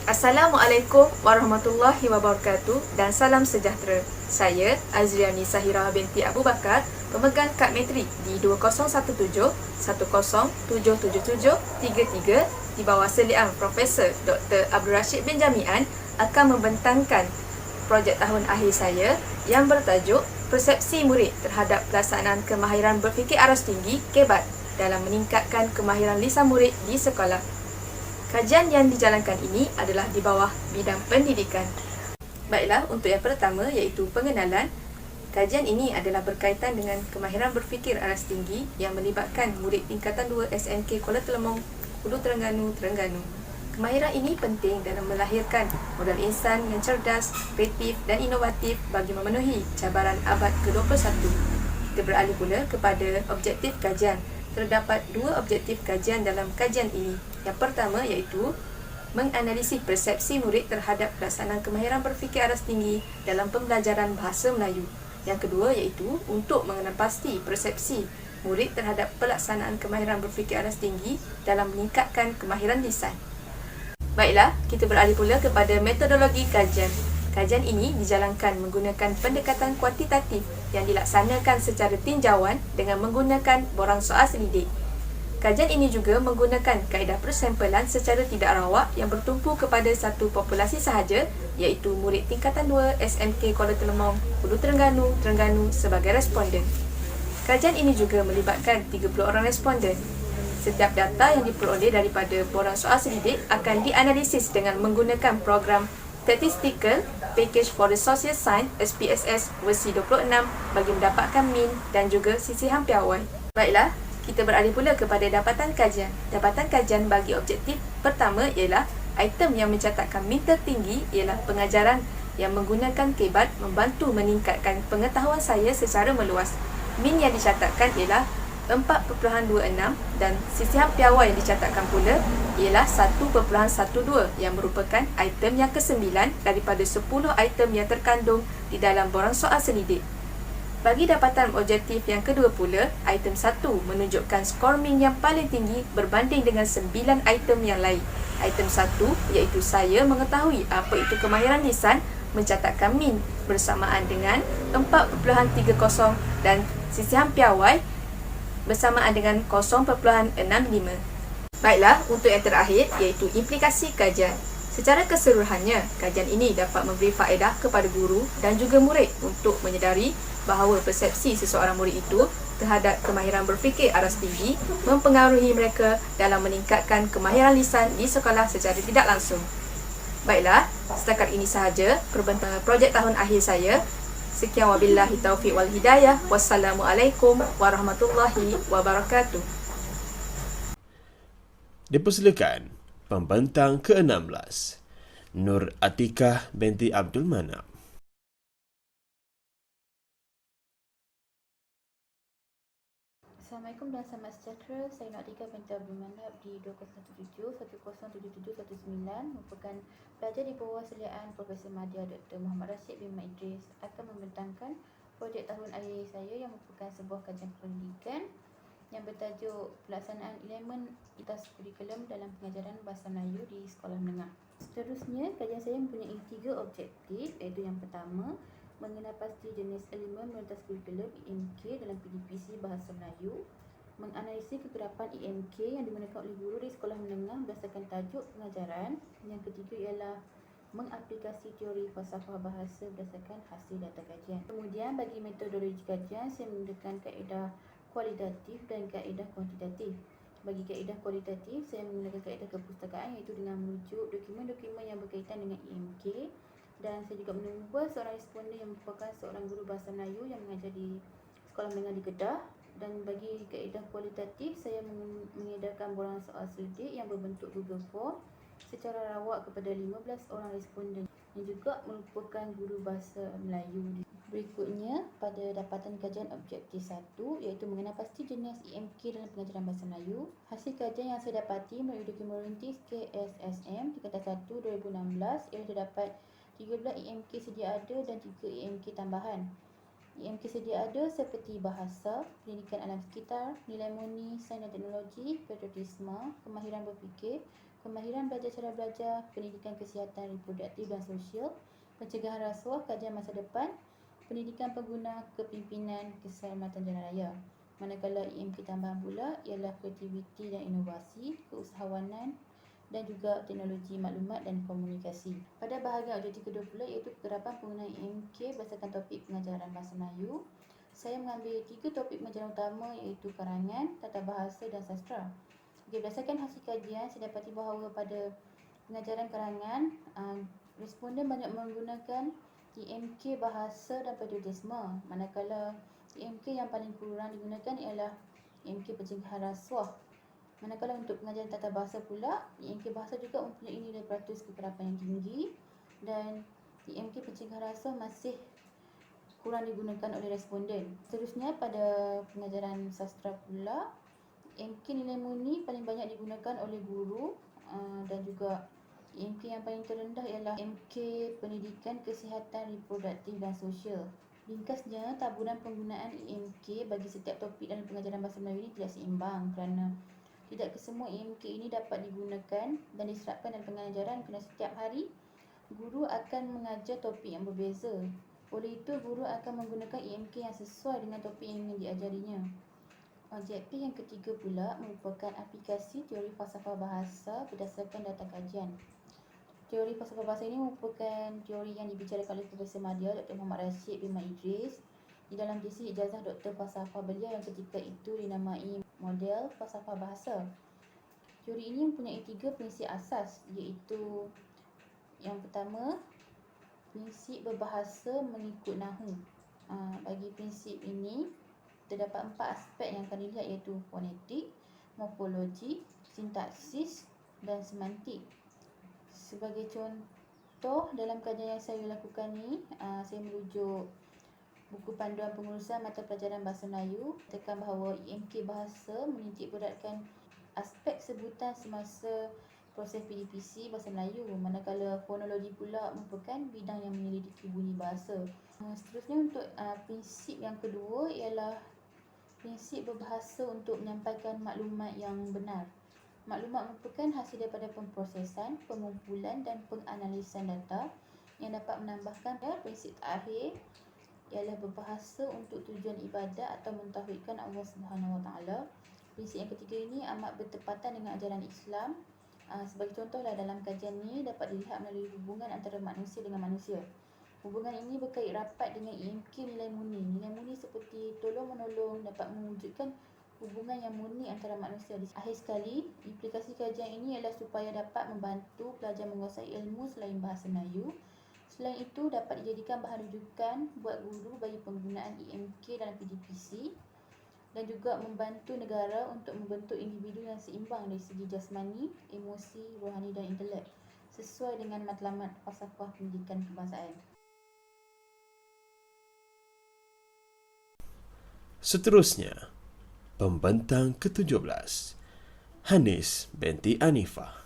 Assalamualaikum warahmatullahi wabarakatuh dan salam sejahtera. Saya Azriani Sahira binti Abu Bakar, pemegang kad metrik di 2017-1077733 di bawah seliaan Profesor Dr. Abdul Rashid bin Jami'an akan membentangkan projek tahun akhir saya yang bertajuk Persepsi Murid terhadap Pelaksanaan Kemahiran Berfikir Aras Tinggi KEBAT dalam meningkatkan kemahiran lisan murid di sekolah. Kajian yang dijalankan ini adalah di bawah bidang pendidikan. Baiklah, untuk yang pertama iaitu pengenalan. Kajian ini adalah berkaitan dengan kemahiran berfikir aras tinggi yang melibatkan murid tingkatan 2 SMK Kuala Telemong, Hulu Terengganu, Terengganu. Kemahiran ini penting dalam melahirkan modal insan yang cerdas, kreatif dan inovatif bagi memenuhi cabaran abad ke-21. Kita beralih pula kepada objektif kajian. Terdapat dua objektif kajian dalam kajian ini. Yang pertama iaitu menganalisis persepsi murid terhadap pelaksanaan kemahiran berfikir aras tinggi dalam pembelajaran bahasa Melayu. Yang kedua iaitu untuk mengenal pasti persepsi murid terhadap pelaksanaan kemahiran berfikir aras tinggi dalam meningkatkan kemahiran lisan. Baiklah, kita beralih pula kepada metodologi kajian. Kajian ini dijalankan menggunakan pendekatan kuantitatif yang dilaksanakan secara tinjauan dengan menggunakan borang soal selidik. Kajian ini juga menggunakan kaedah persempelan secara tidak rawak yang bertumpu kepada satu populasi sahaja, iaitu murid tingkatan 2 SMK Kuala Telemong, Hulu Terengganu, Terengganu sebagai responden. Kajian ini juga melibatkan 30 orang responden. Setiap data yang diperoleh daripada borang soal selidik akan dianalisis dengan menggunakan program Statistical Package for the Social Science SPSS versi 26 bagi mendapatkan min dan juga sisihan piawai. Baiklah, kita beralih pula kepada dapatan kajian. Dapatan kajian bagi objektif pertama ialah item yang mencatatkan min tertinggi ialah pengajaran yang menggunakan KEBAT membantu meningkatkan pengetahuan saya secara meluas. Min yang dicatatkan ialah 4.26 dan sisihan piawai yang dicatatkan pula ialah 1.12 yang merupakan item yang ke-9 daripada 10 item yang terkandung di dalam borang soal selidik. Bagi dapatan objektif yang kedua pula, item 1 menunjukkan skor min yang paling tinggi berbanding dengan 9 item yang lain. Item 1 iaitu saya mengetahui apa itu kemahiran lisan mencatatkan min bersamaan dengan 4.30 dan sisihan piawai bersamaan dengan 0.65. Baiklah, untuk yang terakhir iaitu implikasi kajian. Secara keseluruhannya, kajian ini dapat memberi faedah kepada guru dan juga murid untuk menyedari bahawa persepsi seseorang murid itu terhadap kemahiran berfikir aras tinggi mempengaruhi mereka dalam meningkatkan kemahiran lisan di sekolah secara tidak langsung. Baiklah, setakat ini sahaja perbentangan projek tahun akhir saya. Sekian wabillahi taufiq wal hidayah. Wassalamualaikum warahmatullahi wabarakatuh. Dipersilakan pembentang ke-16, Nur Atikah binti Abdul Manap. Assalamualaikum dan selamat sejahtera. Saya Nur Atikah binti Abdul Manap di 2017-1077-19 merupakan pelajar di bawah seliaan Profesor Madya Dr. Muhammad Rashid bin Mat Idris akan membentangkan projek tahun akhir saya yang merupakan sebuah kajian pendidikan yang bertajuk Pelaksanaan Elemen Atas Kurikulum dalam Pengajaran Bahasa Melayu di Sekolah Menengah. Seterusnya, kajian saya mempunyai 3 objektif, iaitu yang pertama, mengenal pasti jenis elemen merentas kurikulum EMK dalam PDPC Bahasa Melayu, menganalisis kekerapan EMK yang digunakan oleh guru di sekolah menengah berdasarkan tajuk pengajaran. Yang ketiga ialah mengaplikasi teori falsafah bahasa berdasarkan hasil data kajian. Kemudian bagi metodologi kajian, saya menggunakan kaedah kualitatif dan kaedah kuantitatif. Bagi kaedah kualitatif, saya menggunakan kaedah kepustakaan iaitu dengan merujuk dokumen-dokumen yang berkaitan dengan EMK, dan saya juga menumbuh seorang responden yang merupakan seorang guru bahasa Melayu yang mengajar di sekolah menengah di Kedah. Dan bagi kaedah kualitatif, saya mengedarkan borang soal selidik yang berbentuk Google Form secara rawak kepada 15 orang responden yang juga merupakan guru bahasa Melayu. Berikutnya, pada dapatan kajian objektif 1 iaitu mengenal pasti jenis EMK dalam pengajaran bahasa Melayu. Hasil kajian yang saya dapati melalui dokumen rintis KSSM tingkatan 1 2016 ialah terdapat 13 EMK sedia ada dan 3 EMK tambahan. EMK sedia ada seperti bahasa, pendidikan alam sekitar, nilai murni, sains dan teknologi, patriotisme, kemahiran berfikir, Kemahiran belajar cara belajar, pendidikan kesihatan reproduktif dan sosial, pencegahan rasuah, kajian masa depan, pendidikan pengguna, kepimpinan, keselamatan jalan raya. Manakala IMK tambahan pula ialah kreativiti dan inovasi, keusahawanan dan juga teknologi maklumat dan komunikasi. Pada bahagian objektif kedua pula iaitu kekerapan penggunaan IMK berdasarkan topik pengajaran bahasa Melayu. Saya mengambil 3 topik pengajaran utama iaitu karangan, tata bahasa dan sastra. Berdasarkan hasil kajian, saya dapati bahawa pada pengajaran karangan, responden banyak menggunakan IMK bahasa dan periodisme, manakala IMK yang paling kurang digunakan ialah IMK pencegahan rasuah. Manakala untuk pengajaran tata bahasa pula, IMK bahasa juga mempunyai nilai peratus kekerapan yang tinggi dan IMK pencegahan rasuah masih kurang digunakan oleh responden. Seterusnya pada pengajaran sastra pula, IMK nilai murni paling banyak digunakan oleh guru dan juga IMK yang paling terendah ialah IMK pendidikan kesihatan reproduktif dan sosial. Ringkasnya, taburan penggunaan IMK bagi setiap topik dalam pengajaran bahasa Melayu ini tidak seimbang kerana tidak kesemua IMK ini dapat digunakan dan diserapkan dalam pengajaran kerana setiap hari guru akan mengajar topik yang berbeza. Oleh itu, guru akan menggunakan IMK yang sesuai dengan topik yang ingin diajarinya. Objektif yang ketiga pula merupakan aplikasi teori falsafah bahasa berdasarkan data kajian. Teori falsafah bahasa ini merupakan teori yang dibicarakan oleh Profesor Madya Dr. Muhammad Rashid bin Mat Idris di dalam tesis ijazah Doktor Falsafah beliau yang ketika itu dinamai model falsafah bahasa. Teori ini mempunyai 3 prinsip asas iaitu yang pertama, prinsip berbahasa mengikut nahu. Bagi prinsip ini terdapat 4 aspek yang akan dilihat iaitu fonetik, morfologi, sintaksis dan semantik. Sebagai contoh dalam kajian yang saya lakukan ni, saya merujuk buku panduan pengurusan mata pelajaran bahasa Melayu, tekan bahawa IMK bahasa menitik beratkan aspek sebutan semasa proses PDPC bahasa Melayu, manakala fonologi pula merupakan bidang yang menyelidiki bunyi bahasa. Seterusnya untuk prinsip yang kedua ialah prinsip berbahasa untuk menyampaikan maklumat yang benar. Maklumat merupakan hasil daripada pemprosesan, pengumpulan dan penganalisan data yang dapat menambahkan. Prinsip terakhir ialah berbahasa untuk tujuan ibadat atau mentauhidkan Allah Subhanahu Wa Taala. Prinsip yang ketiga ini amat bertepatan dengan ajaran Islam. Sebagai contohlah dalam kajian ini dapat dilihat melalui hubungan antara manusia dengan manusia. Hubungan ini berkait rapat dengan IMK nilai murni. Nilai murni seperti tolong-menolong dapat mewujudkan hubungan yang murni antara manusia. Akhir sekali, implikasi kajian ini ialah supaya dapat membantu pelajar menguasai ilmu selain bahasa Melayu. Selain itu, dapat dijadikan bahan rujukan buat guru bagi penggunaan IMK dalam PDPC dan juga membantu negara untuk membentuk individu yang seimbang dari segi jasmani, emosi, rohani dan intelek sesuai dengan matlamat falsafah pendidikan kebangsaan. Seterusnya, pembentang ke-17, Hanis binti Anifah.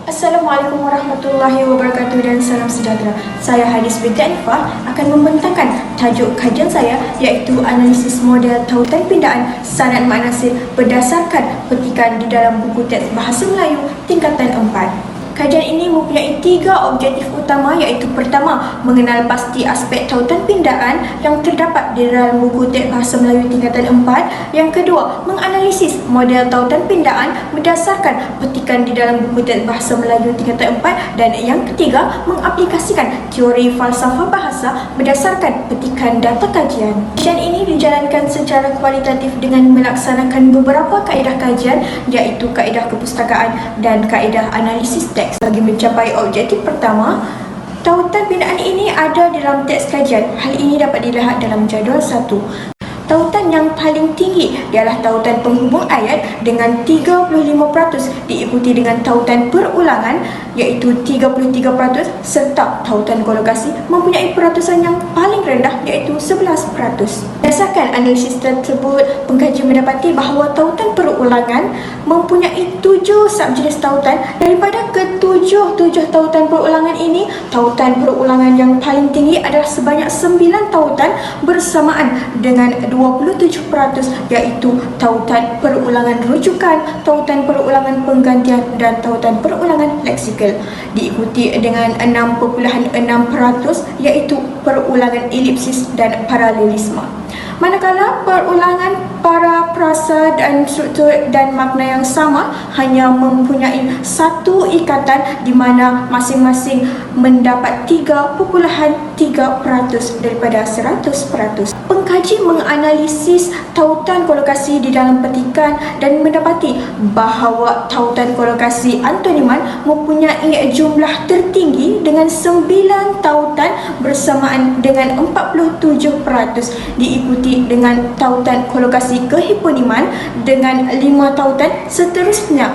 Assalamualaikum warahmatullahi wabarakatuh dan salam sejahtera. Saya Hanis binti Anifah akan membentangkan tajuk kajian saya iaitu analisis model tautan pindaan sanad maknasir berdasarkan petikan di dalam buku teks bahasa Melayu tingkatan 4. Kajian ini mempunyai 3 objektif utama iaitu pertama, mengenal pasti aspek tautan pindaan yang terdapat di dalam buku teks bahasa Melayu tingkatan 4. Yang kedua, menganalisis model tautan pindaan berdasarkan petikan di dalam buku teks bahasa Melayu tingkatan 4. Dan yang ketiga, mengaplikasikan teori falsafah bahasa berdasarkan petikan data kajian. Kajian ini dijalankan secara kualitatif dengan melaksanakan beberapa kaedah kajian iaitu kaedah kepustakaan dan kaedah analisis teks. Bagi mencapai objektif pertama, tautan pindaan ini ada dalam teks kajian. Hal ini dapat dilihat dalam jadual 1. Tautan yang paling tinggi ialah tautan penghubung ayat dengan 35%, diikuti dengan tautan perulangan iaitu 33% serta tautan kolokasi mempunyai peratusan yang paling rendah iaitu 11%. Berdasarkan analisis tersebut, pengkaji mendapati bahawa tautan perulangan mempunyai 7 subjenis tautan. Daripada ketujuh tautan perulangan ini, tautan perulangan yang paling tinggi adalah sebanyak 9 tautan bersamaan dengan 27%, iaitu tautan perulangan rujukan, tautan perulangan penggantian dan tautan perulangan leksikal. Diikuti dengan 6.6%, iaitu perulangan elipsis dan paralelisme. Manakala perulangan paraprasa dan struktur dan makna yang sama hanya mempunyai satu ikatan di mana masing-masing mendapat 3.3% daripada 100%. Pengkaji menganalisis tautan kolokasi di dalam petikan dan mendapati bahawa tautan kolokasi antoniman mempunyai jumlah tertinggi dengan 9 tautan bersamaan dengan 47%, diikuti dengan tautan kolokasi kehiponiman dengan 5 tautan. Seterusnya,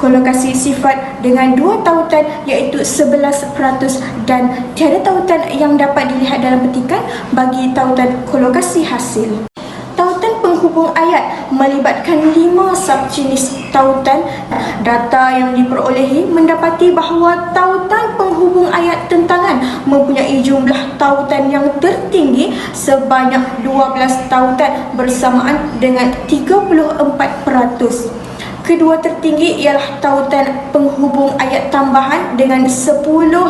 kolokasi sifat dengan 2 tautan iaitu 11% dan tiada tautan yang dapat dilihat dalam petikan bagi tautan kolokasi hasil. Tautan penghubung ayat melibatkan 5 subjenis tautan. Data yang diperolehi mendapati bahawa tautan penghubung ayat tentangan mempunyai jumlah tautan yang tertinggi sebanyak 12 tautan bersamaan dengan 34%. Kedua tertinggi ialah tautan penghubung ayat tambahan dengan 10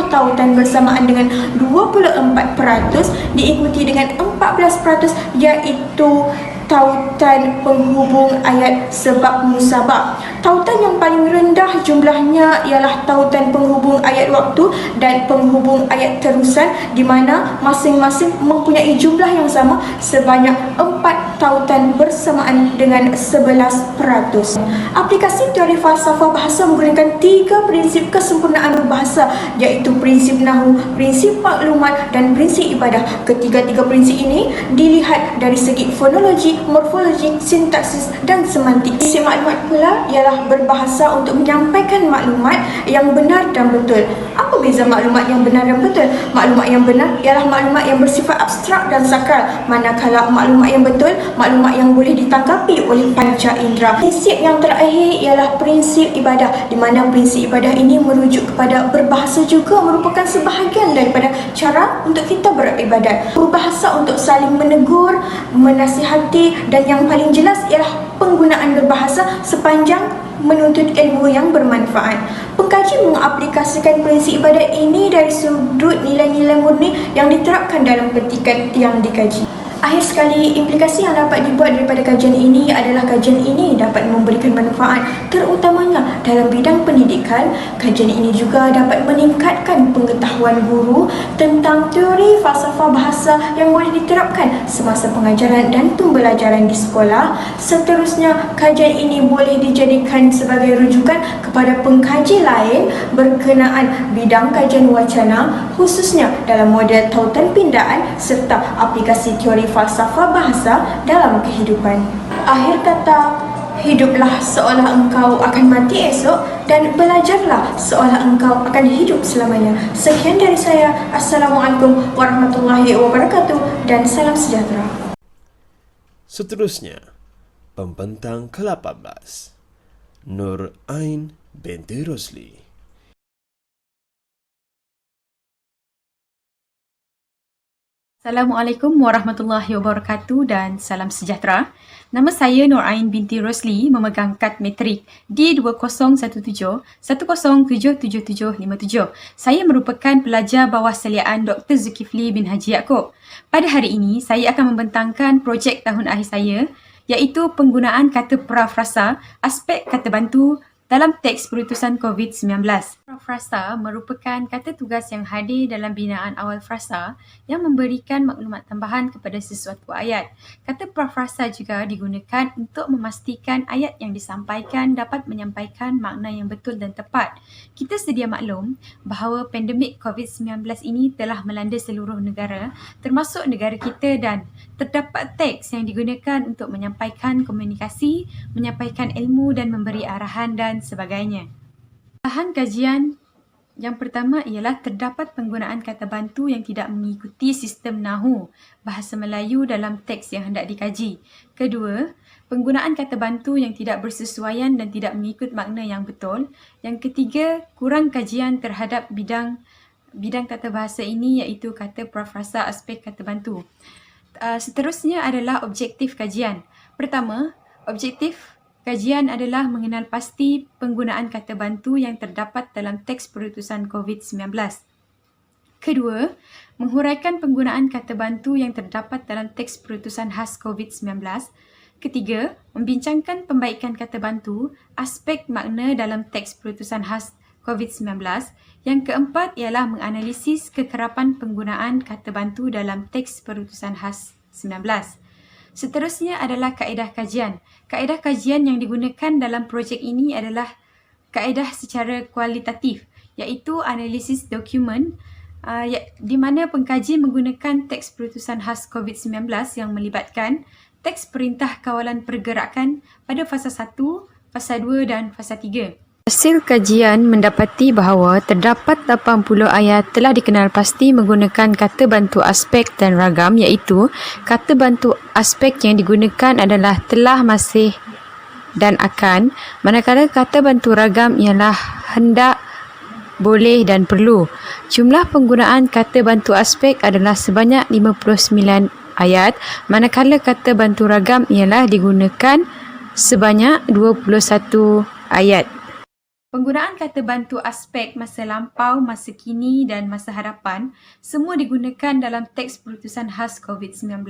tautan bersamaan dengan 24%, diikuti dengan 14% iaitu tautan penghubung ayat sebab musabab. Tautan yang paling rendah jumlahnya ialah tautan penghubung ayat waktu dan penghubung ayat terusan, di mana masing-masing mempunyai jumlah yang sama sebanyak 4 tautan bersamaan dengan 11%. Aplikasi teori falsafah bahasa menggunakan 3 prinsip kesempurnaan berbahasa, iaitu prinsip nahu, prinsip maklumat dan prinsip ibadah. Ketiga-tiga prinsip ini dilihat dari segi fonologi, morfologi, sintaksis dan semantik. Prinsip maklumat pula ialah berbahasa untuk menyampaikan maklumat yang benar dan betul. Apa beza maklumat yang benar dan betul? Maklumat yang benar ialah maklumat yang bersifat abstrak dan sakral, manakala maklumat yang betul, maklumat yang boleh ditangkapi oleh panca indera. Prinsip yang terakhir ialah prinsip ibadah, di mana prinsip ibadah ini merujuk kepada berbahasa juga merupakan sebahagian daripada cara untuk kita beribadat. Berbahasa untuk saling menegur, menasihati, dan yang paling jelas ialah penggunaan berbahasa sepanjang menuntut ilmu yang bermanfaat. Pengkaji mengaplikasikan prinsip ibadat ini dari sudut nilai-nilai murni yang diterapkan dalam petikan yang dikaji. Akhir sekali, implikasi yang dapat dibuat daripada kajian ini adalah kajian ini dapat memberikan manfaat terutamanya dalam bidang pendidikan. Kajian ini juga dapat meningkatkan pengetahuan guru tentang teori falsafah bahasa yang boleh diterapkan semasa pengajaran dan pembelajaran di sekolah. Seterusnya, kajian ini boleh dijadikan sebagai rujukan kepada pengkaji lain berkenaan bidang kajian wacana, khususnya dalam model tautan pindaan serta aplikasi teori falsafah bahasa dalam kehidupan. Akhir kata, hiduplah seolah engkau akan mati esok dan belajarlah seolah engkau akan hidup selamanya. Sekian dari saya. Assalamualaikum warahmatullahi wabarakatuh dan salam sejahtera. Seterusnya, pembentang ke-18, Nur Ain binti Rosli. Assalamualaikum warahmatullahi wabarakatuh dan salam sejahtera. Nama saya Nur Ain binti Rosli, memegang kad matrik D2017777757. Saya merupakan pelajar bawah seliaan Dr. Zulkifli bin Haji Yaakob. Pada hari ini, saya akan membentangkan projek tahun akhir saya, iaitu penggunaan kata parafrasa, aspek kata bantu dalam teks perutusan COVID-19. Parafrasa merupakan kata tugas yang hadir dalam binaan awal frasa yang memberikan maklumat tambahan kepada sesuatu ayat. Kata parafrasa juga digunakan untuk memastikan ayat yang disampaikan dapat menyampaikan makna yang betul dan tepat. Kita sedia maklum bahawa pandemik COVID-19 ini telah melanda seluruh negara, termasuk negara kita, dan terdapat teks yang digunakan untuk menyampaikan komunikasi, menyampaikan ilmu dan memberi arahan dan sebagainya. Bahan kajian Yang pertama ialah terdapat penggunaan kata bantu yang tidak mengikuti sistem Nahu, bahasa Melayu dalam teks yang hendak dikaji. Kedua, penggunaan kata bantu yang tidak bersesuaian dan tidak mengikut makna yang betul. Yang ketiga, kurang kajian terhadap bidang tata bahasa ini iaitu kata prafrasa aspek kata bantu. Seterusnya adalah objektif kajian. Pertama, objektif kajian adalah mengenal pasti penggunaan kata bantu yang terdapat dalam teks perutusan COVID-19. Kedua, menghuraikan penggunaan kata bantu yang terdapat dalam teks perutusan khas COVID-19. Ketiga, membincangkan pembaikan kata bantu, aspek makna dalam teks perutusan khas COVID-19. Yang keempat ialah menganalisis kekerapan penggunaan kata bantu dalam teks perutusan khas 19. Seterusnya adalah kaedah kajian. Kaedah kajian yang digunakan dalam projek ini adalah kaedah secara kualitatif, iaitu analisis dokumen di mana pengkaji menggunakan teks perutusan khas COVID-19 yang melibatkan teks perintah kawalan pergerakan pada fasa 1, fasa 2 dan fasa 3. Hasil kajian mendapati bahawa terdapat 80 ayat telah dikenal pasti menggunakan kata bantu aspek dan ragam, iaitu kata bantu aspek yang digunakan adalah telah, masih dan akan, manakala kata bantu ragam ialah hendak, boleh dan perlu. Jumlah penggunaan kata bantu aspek adalah sebanyak 59 ayat, manakala kata bantu ragam ialah digunakan sebanyak 21 ayat. Penggunaan kata bantu aspek masa lampau, masa kini dan masa hadapan semua digunakan dalam teks perutusan khas COVID-19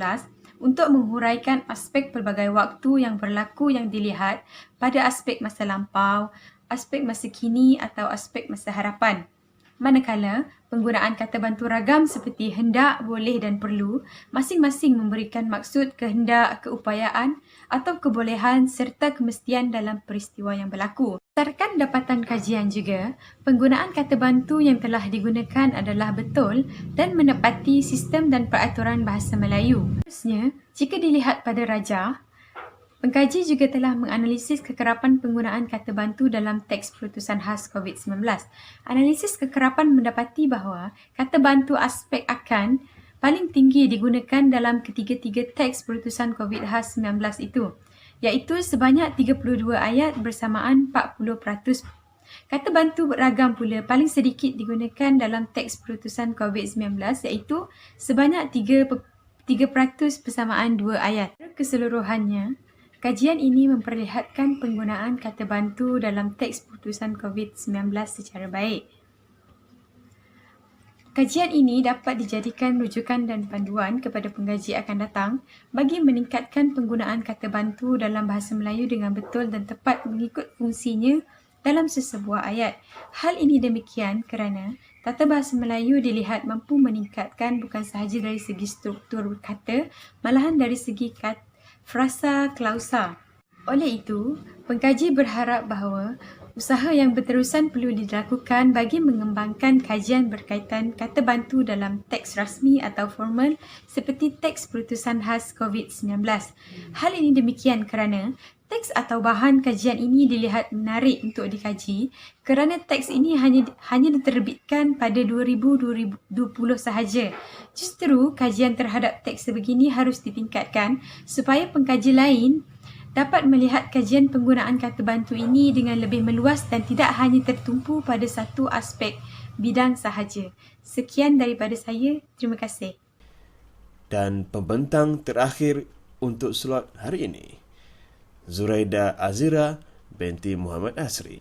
untuk menghuraikan aspek pelbagai waktu yang berlaku yang dilihat pada aspek masa lampau, aspek masa kini atau aspek masa hadapan. Manakala penggunaan kata bantu ragam seperti hendak, boleh dan perlu masing-masing memberikan maksud kehendak, keupayaan atau kebolehan serta kemestian dalam peristiwa yang berlaku. Berdasarkan dapatan kajian juga, penggunaan kata bantu yang telah digunakan adalah betul dan menepati sistem dan peraturan bahasa Melayu. Seterusnya, jika dilihat pada rajah, pengkaji juga telah menganalisis kekerapan penggunaan kata bantu dalam teks perutusan khas COVID-19. Analisis kekerapan mendapati bahawa kata bantu aspek akan paling tinggi digunakan dalam ketiga-tiga teks perutusan COVID-19 itu, iaitu sebanyak 32 ayat bersamaan 40%. Kata bantu ragam pula paling sedikit digunakan dalam teks perutusan COVID-19, iaitu sebanyak 3% bersamaan 2 ayat. Keseluruhannya, kajian ini memperlihatkan penggunaan kata bantu dalam teks perutusan COVID-19 secara baik. Kajian ini dapat dijadikan rujukan dan panduan kepada pengkaji akan datang bagi meningkatkan penggunaan kata bantu dalam bahasa Melayu dengan betul dan tepat mengikut fungsinya dalam sesebuah ayat. Hal ini demikian kerana tata bahasa Melayu dilihat mampu meningkatkan bukan sahaja dari segi struktur kata, malahan dari segi frasa klausa. Oleh itu, pengkaji berharap bahawa usaha yang berterusan perlu dilakukan bagi mengembangkan kajian berkaitan kata bantu dalam teks rasmi atau formal seperti teks perutusan khas COVID-19. Hal ini demikian kerana teks atau bahan kajian ini dilihat menarik untuk dikaji kerana teks ini hanya diterbitkan pada 2020 sahaja. Justru kajian terhadap teks sebegini harus ditingkatkan supaya pengkaji lain dapat melihat kajian penggunaan kata bantu ini dengan lebih meluas dan tidak hanya tertumpu pada satu aspek bidang sahaja. Sekian daripada saya. Terima kasih. Dan pembentang terakhir untuk slot hari ini, Zuraida Azira binti Muhammad Asri.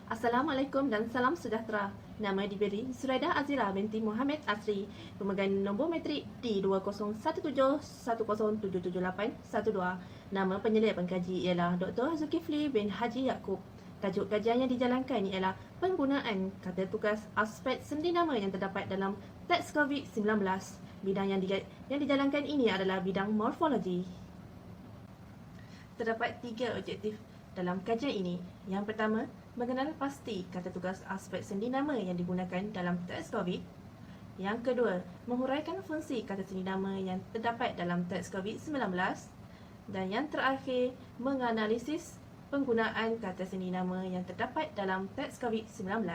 Assalamualaikum dan salam sejahtera. Nama diberi Zuraida Azira binti Muhammad Asri, pemegang nombor metrik D201710778112. Nama penyelia pengkaji ialah Dr. Zulkifli bin Haji Yaakob. Tajuk kajian yang dijalankan ialah penggunaan kata tugas aspek sendi nama yang terdapat dalam teks COVID-19. Bidang yang dijalankan ini adalah bidang morfologi. Terdapat 3 objektif dalam kajian ini. Yang pertama, mengenal pasti kata tugas aspek sendi nama yang digunakan dalam teks COVID. Yang kedua, menghuraikan fungsi kata seni nama yang terdapat dalam teks COVID-19. Dan yang terakhir, menganalisis penggunaan kata seni nama yang terdapat dalam teks COVID-19.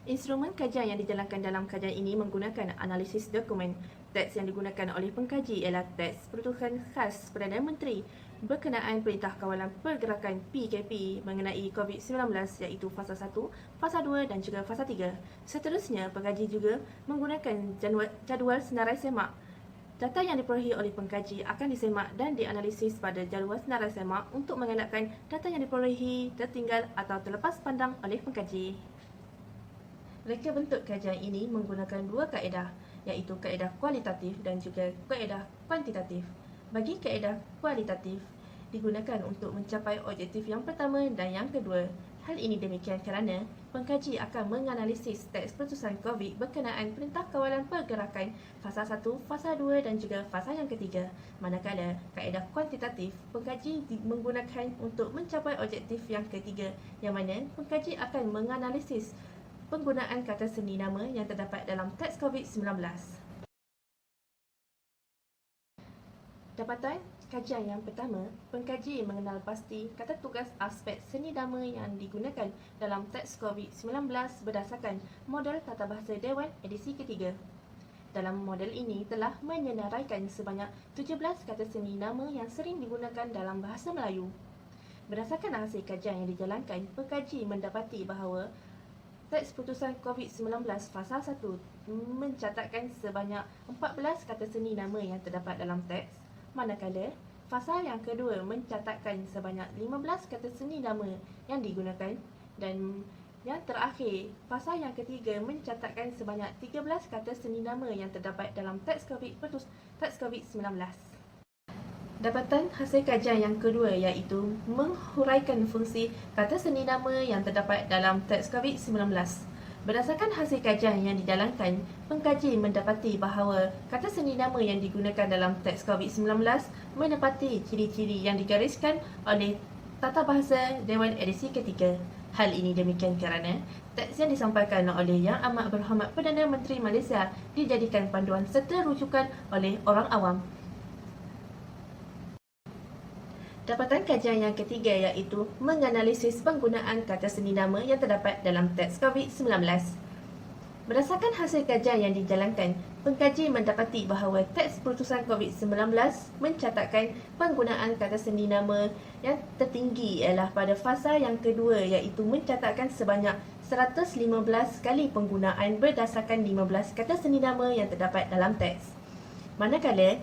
Instrumen kajian yang dijalankan dalam kajian ini menggunakan analisis dokumen. Teks yang digunakan oleh pengkaji ialah teks Pertuturan Khas Perdana Menteri berkenaan Perintah Kawalan Pergerakan PKP mengenai COVID-19 iaitu Fasa 1, Fasa 2 dan juga Fasa 3. Seterusnya, pengkaji juga menggunakan jadual senarai semak. Data yang diperolehi oleh pengkaji akan disemak dan dianalisis pada jadual senarai semak untuk mengelakkan data yang diperolehi tertinggal atau terlepas pandang oleh pengkaji. Reka bentuk kajian ini menggunakan dua kaedah, iaitu kaedah kualitatif dan juga kaedah kuantitatif. Bagi kaedah kualitatif, digunakan untuk mencapai objektif yang pertama dan yang kedua. Hal ini demikian kerana pengkaji akan menganalisis teks pertutusan COVID berkenaan Perintah Kawalan Pergerakan Fasa 1, Fasa 2 dan juga fasa yang ketiga. Manakala kaedah kuantitatif, pengkaji menggunakan untuk mencapai objektif yang ketiga, yang mana pengkaji akan menganalisis penggunaan kata seni nama yang terdapat dalam teks COVID-19. Dapatan kajian yang pertama, pengkaji mengenal pasti kata tugas aspek seni nama yang digunakan dalam teks COVID-19 berdasarkan model tata bahasa Dewan edisi ketiga. Dalam model ini telah menyenaraikan sebanyak 17 kata seni nama yang sering digunakan dalam bahasa Melayu. Berdasarkan hasil kajian yang dijalankan, pengkaji mendapati bahawa teks putusan COVID-19 Fasa 1 mencatatkan sebanyak 14 kata seni nama yang terdapat dalam teks, manakala fasa yang kedua mencatatkan sebanyak 15 kata seni nama yang digunakan, dan yang terakhir, fasa yang ketiga mencatatkan sebanyak 13 kata seni nama yang terdapat dalam teks COVID-19. Dapatan hasil kajian yang kedua iaitu menghuraikan fungsi kata seni nama yang terdapat dalam teks COVID-19. Berdasarkan hasil kajian yang dijalankan, pengkaji mendapati bahawa kata seni nama yang digunakan dalam teks COVID-19 menepati ciri-ciri yang digariskan oleh Tata Bahasa Dewan edisi ketiga. Hal ini demikian kerana teks yang disampaikan oleh Yang Amat Berhormat Perdana Menteri Malaysia dijadikan panduan serta rujukan oleh orang awam. Dapatan kajian yang ketiga iaitu menganalisis penggunaan kata seni nama yang terdapat dalam teks COVID-19. Berdasarkan hasil kajian yang dijalankan, pengkaji mendapati bahawa teks putusan COVID-19 mencatatkan penggunaan kata seni nama yang tertinggi ialah pada fasa yang kedua iaitu mencatatkan sebanyak 115 kali penggunaan berdasarkan 15 kata seni nama yang terdapat dalam teks. Manakala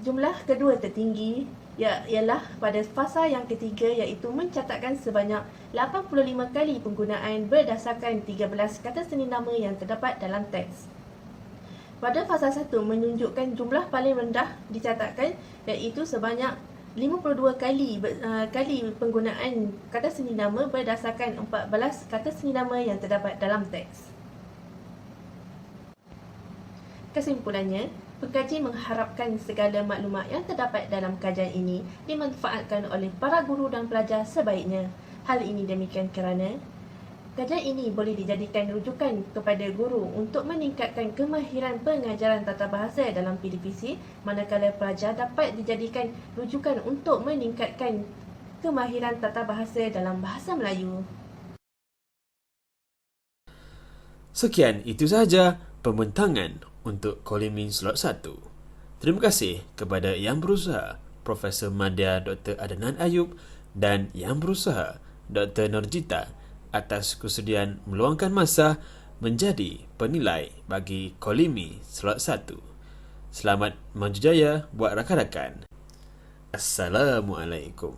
jumlah kedua tertinggi ialah pada fasa yang ketiga iaitu mencatatkan sebanyak 85 kali penggunaan berdasarkan 13 kata seni nama yang terdapat dalam teks. Pada fasa 1 menunjukkan jumlah paling rendah dicatatkan iaitu sebanyak 52 kali penggunaan kata seni nama berdasarkan 14 kata seni nama yang terdapat dalam teks. Kesimpulannya, pengkaji mengharapkan segala maklumat yang terdapat dalam kajian ini dimanfaatkan oleh para guru dan pelajar sebaiknya. Hal ini demikian kerana kajian ini boleh dijadikan rujukan kepada guru untuk meningkatkan kemahiran pengajaran tata bahasa dalam PDPC, manakala pelajar dapat dijadikan rujukan untuk meningkatkan kemahiran tata bahasa dalam bahasa Melayu. Sekian itu sahaja pembentangan untuk Kolimin Slot 1. Terima kasih kepada Yang Berusaha Profesor Madya Dr. Adnan Ayub dan Yang Berusaha Dr. Norjita atas kesudian meluangkan masa menjadi penilai bagi Kolimi Slot 1. Selamat maju jaya buat rakan-rakan. Assalamualaikum.